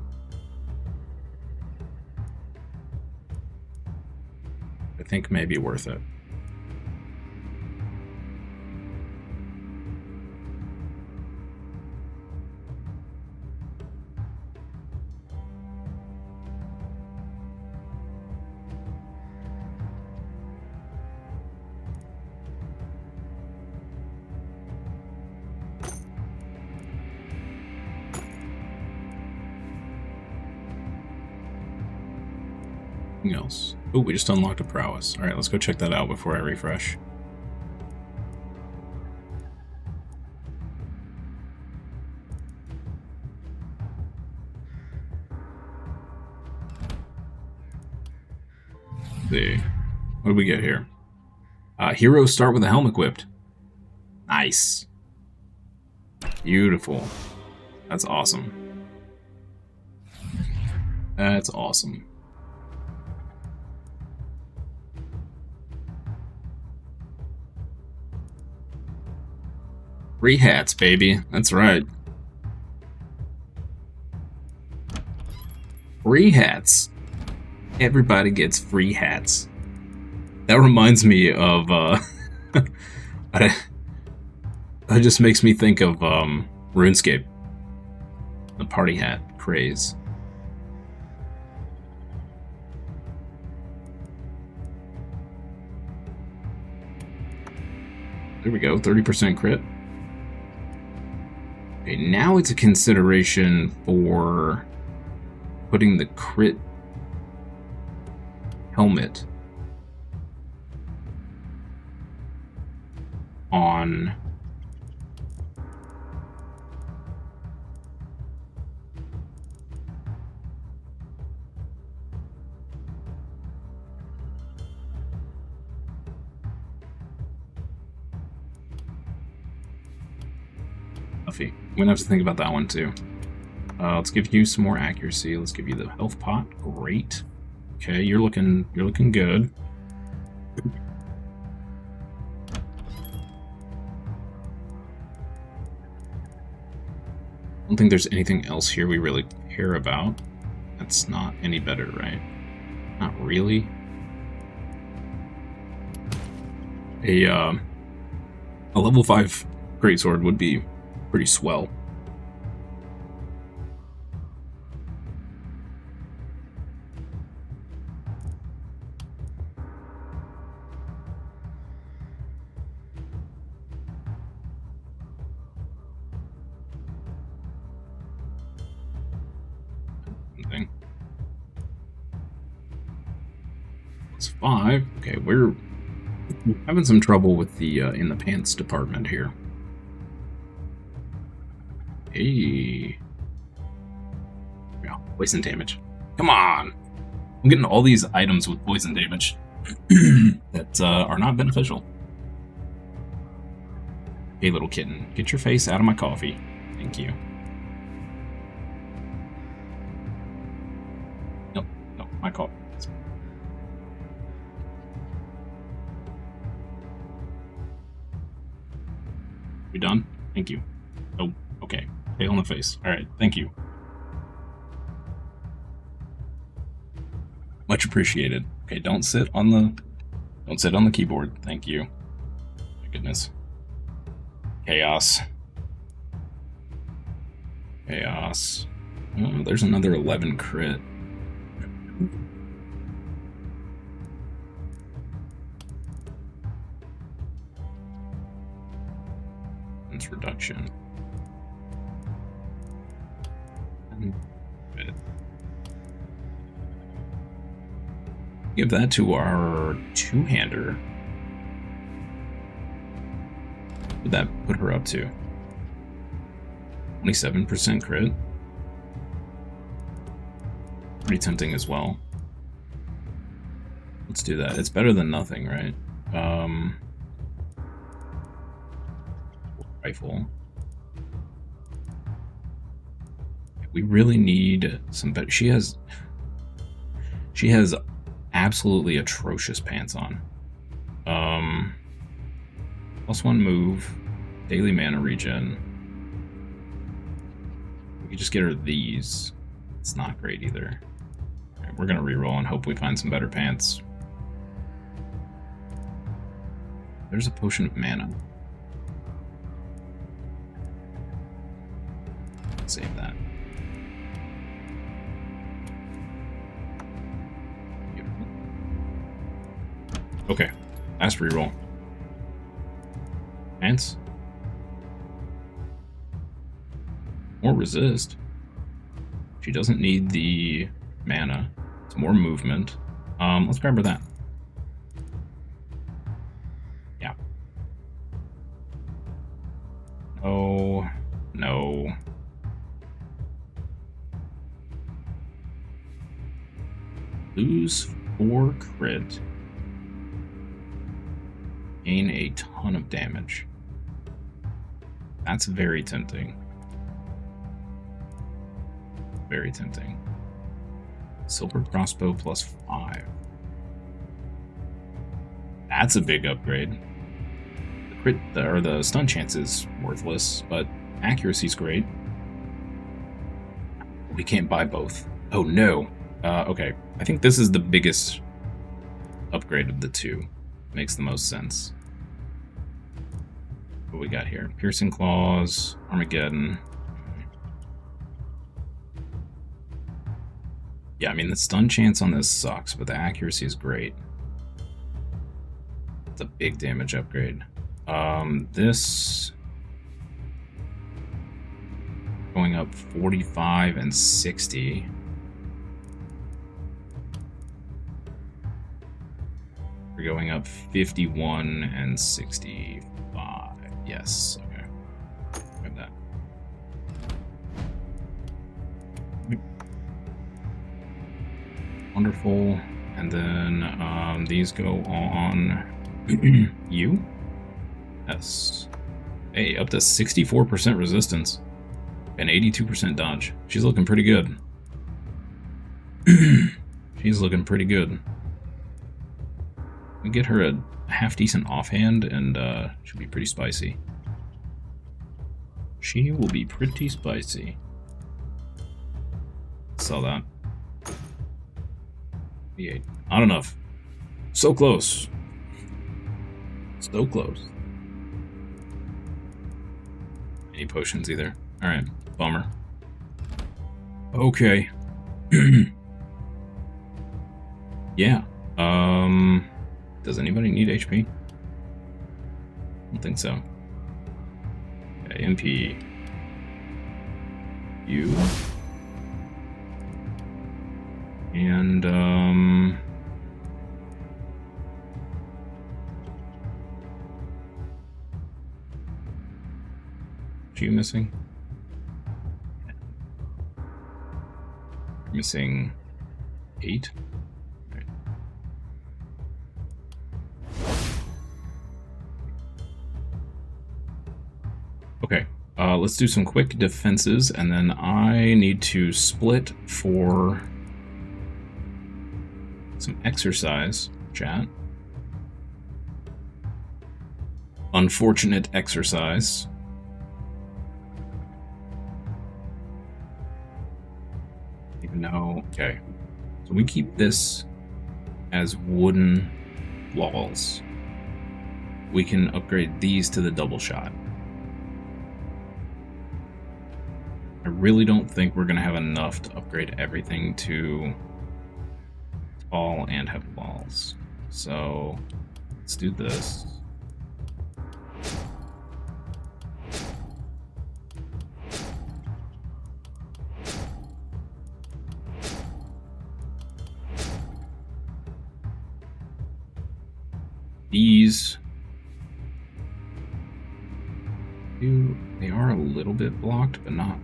I think maybe worth it. Else. Oh, we just unlocked a prowess. Alright, let's go check that out before I refresh. See. What do we get here? Heroes start with a helm equipped. Nice. Beautiful. That's awesome. That's awesome. Free hats, baby. That's right. Free hats. Everybody gets free hats. That reminds me of, that just makes me think of, RuneScape. the party hat craze. There we go, 30% crit. Okay, now it's a consideration for putting the crit helmet on Buffy. I'm gonna have to think about that one too. Let's give you some more accuracy. Let's give you the health pot. Great. Okay, you're looking good. I don't think there's anything else here we really care about. That's not any better, right? Not really. A level 5 greatsword would be pretty swell. It's 5. Okay, we're having some trouble with the in the pants department here. Hey. Yeah, poison damage. Come on! I'm getting all these items with poison damage that are not beneficial. Hey, little kitten, get your face out of my coffee. Thank you. Nope, no, my coffee. You done? Thank you. Oh, okay. Tail in the face. Alright, thank you. Much appreciated. Okay, don't sit on the keyboard. Thank you. My goodness. Chaos. Chaos. Oh, there's another 11 crit. Reduction. Give that to our two-hander. What would that put her up to? 27% crit. Pretty tempting as well. Let's do that. It's better than nothing, right? Rifle. We really need some better. She has absolutely atrocious pants on. +1 move, daily mana regen. We could just get her these. It's not great either. Right, we're gonna reroll and hope we find some better pants. There's a potion of mana. Save that. Beautiful. Okay, last reroll. Pants. More resist. She doesn't need the mana. It's more movement. Let's grab her that. Yeah. Oh, no. Lose 4 crit. Gain a ton of damage. That's very tempting. Very tempting. Silver crossbow +5. That's a big upgrade. The crit or the stun chance is worthless, but accuracy's great. We can't buy both. Oh no. Okay, I think this is the biggest upgrade of the two. Makes the most sense. What we got here? Piercing Claws, Armageddon. Yeah, I mean, the stun chance on this sucks, but the accuracy is great. It's a big damage upgrade. This going up 45 and 60. We're going up 51 and 65. Yes, okay. Grab that. Wonderful. And then these go on you. Yes. Hey, up to 64% resistance and 82% dodge. She's looking pretty good. She's looking pretty good. We get her a half decent offhand, and she'll be pretty spicy. She will be pretty spicy. Sell that. V8. Not enough. So close. So close. Any potions either. Alright, bummer. Okay. Yeah. Does anybody need HP? I don't think so. Okay, MP. You. And, you missing? Missing 8. Right. Okay, let's do some quick defenses, and then I need to split for some exercise, chat. Unfortunate exercise. Even though, okay. So we keep this as wooden walls. We can upgrade these to the double shot. I really don't think we're going to have enough to upgrade everything to tall and heavy walls. So let's do this. These, they are a little bit blocked, but not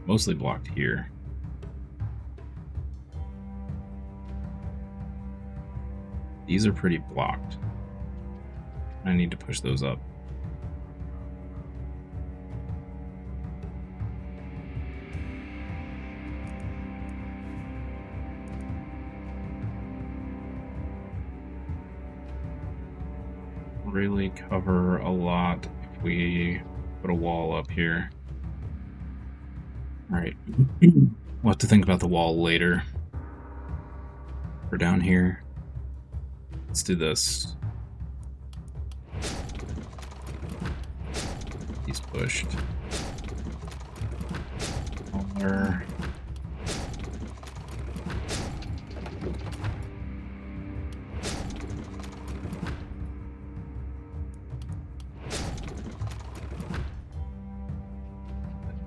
mostly blocked here. These are pretty blocked. I need to push those up. Really cover a lot if we put a wall up here. Right. We'll have to think about the wall later. We're down here. Let's do this. He's pushed. Smaller.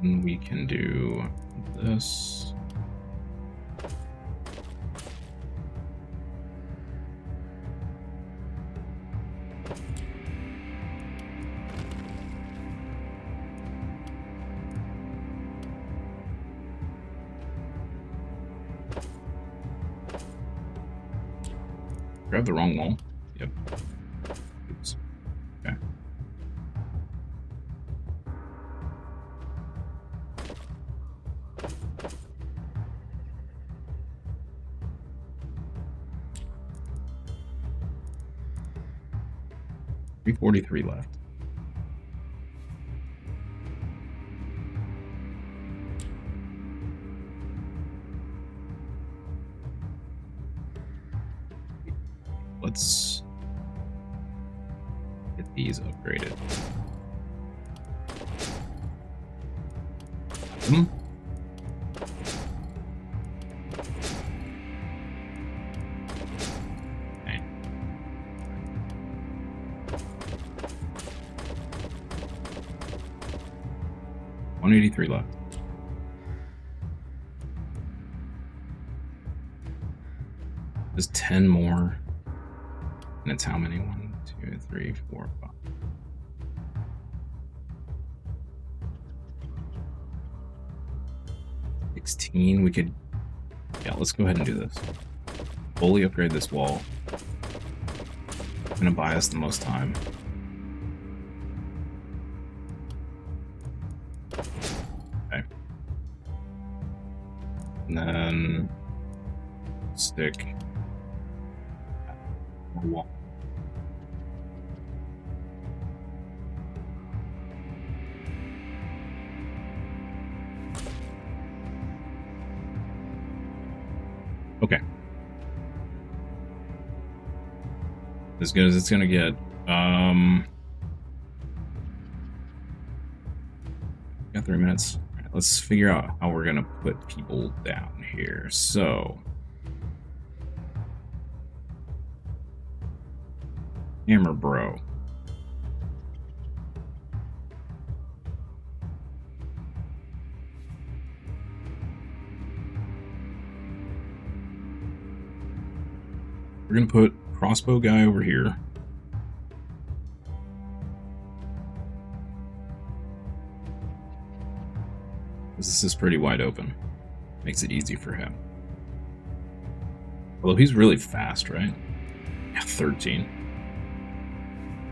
And we can do this. Grab the wrong wall. Yep. Oops. Okay. $343 left. Let's get these upgraded. 183 left. There's 10 more. And it's how many? 1, 2, 3, 4, 5. We could, yeah, let's go ahead and do this. Fully upgrade this wall. It's gonna buy us the most time. Okay. And then stick a wall. Okay. As good as it's gonna get. Got 3 minutes. All right, let's figure out how we're gonna put people down here. So, Hammer Bro. We're gonna put crossbow guy over here. This is pretty wide open. Makes it easy for him. Although he's really fast, right? Yeah, 13.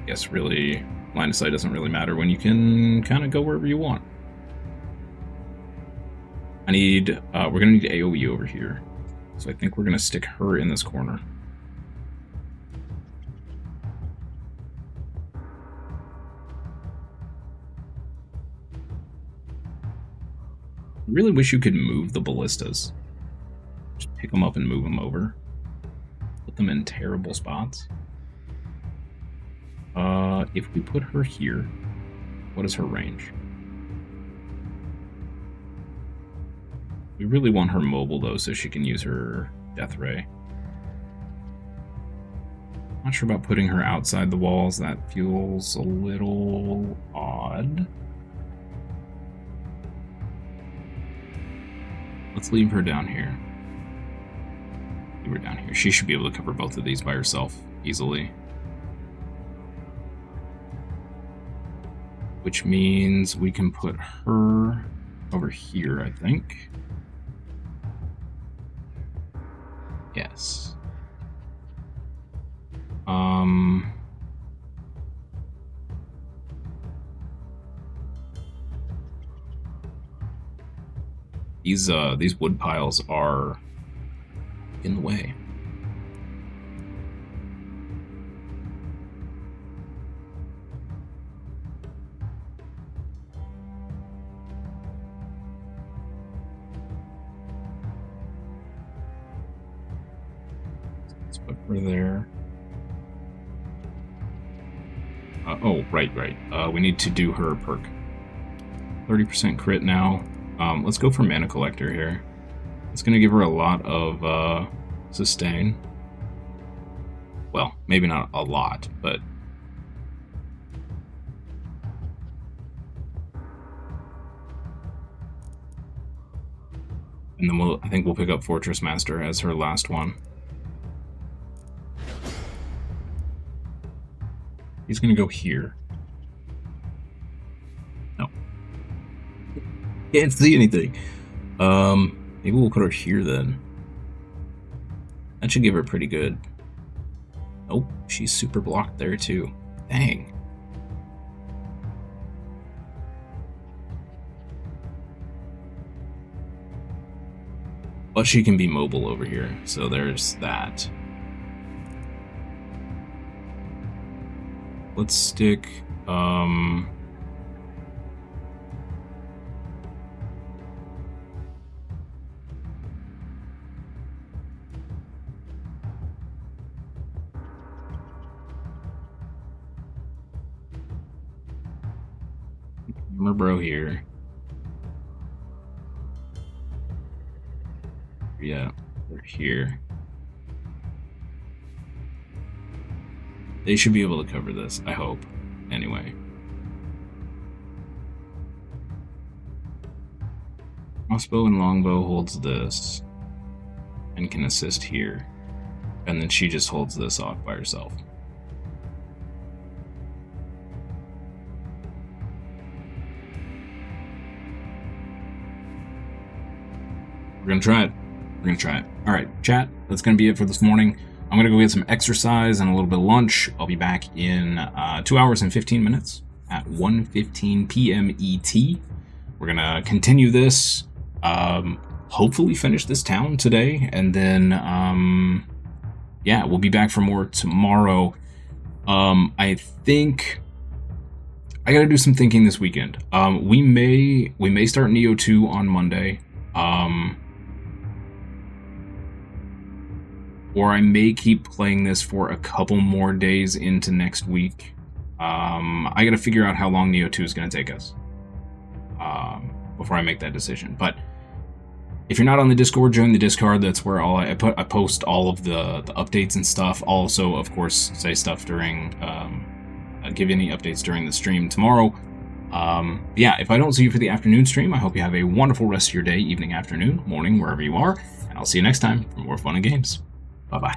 Guess really, line of sight doesn't really matter when you can kind of go wherever you want. I need, we're gonna need AoE over here. So I think we're gonna stick her in this corner. I really wish you could move the ballistas. Just pick them up and move them over. Put them in terrible spots. If we put her here, what is her range? We really want her mobile though, so she can use her death ray. Not sure about putting her outside the walls. That feels a little odd. Let's leave her down here. Leave her down here. She should be able to cover both of these by herself easily. Which means we can put her over here, I think. Yes. These wood piles are in the way. Let's put her there. Oh, right. We need to do her perk. 30% crit now. Let's go for Mana Collector here. It's going to give her a lot of sustain. Well, maybe not a lot, but... And then I think we'll pick up Fortress Master as her last one. He's going to go here. No. Can't see anything. Maybe we'll put her here then. That should give her pretty good. Nope, she's super blocked there too. Dang. But she can be mobile over here, so there's that. Let's stick, Bro here. Yeah, they're here. They should be able to cover this, I hope. Anyway. Crossbow and longbow holds this and can assist here. And then she just holds this off by herself. We're gonna try it. We're gonna try it. All right, chat, that's gonna be it for this morning. I'm gonna go get some exercise and a little bit of lunch. I'll be back in 2 hours and 15 minutes at 1:15 p.m. ET. We're gonna continue this, hopefully finish this town today, and then, yeah, we'll be back for more tomorrow. I think I gotta do some thinking this weekend. We may start Neo 2 on Monday. Or I may keep playing this for a couple more days into next week. I gotta figure out how long Neo 2 is gonna take us before I make that decision. But if you're not on the Discord, join the Discord. That's where I post all of the updates and stuff. Also, of course, say stuff during, give any updates during the stream tomorrow. Yeah, if I don't see you for the afternoon stream, I hope you have a wonderful rest of your day, evening, afternoon, morning, wherever you are. And I'll see you next time for more fun and games. Bye-bye.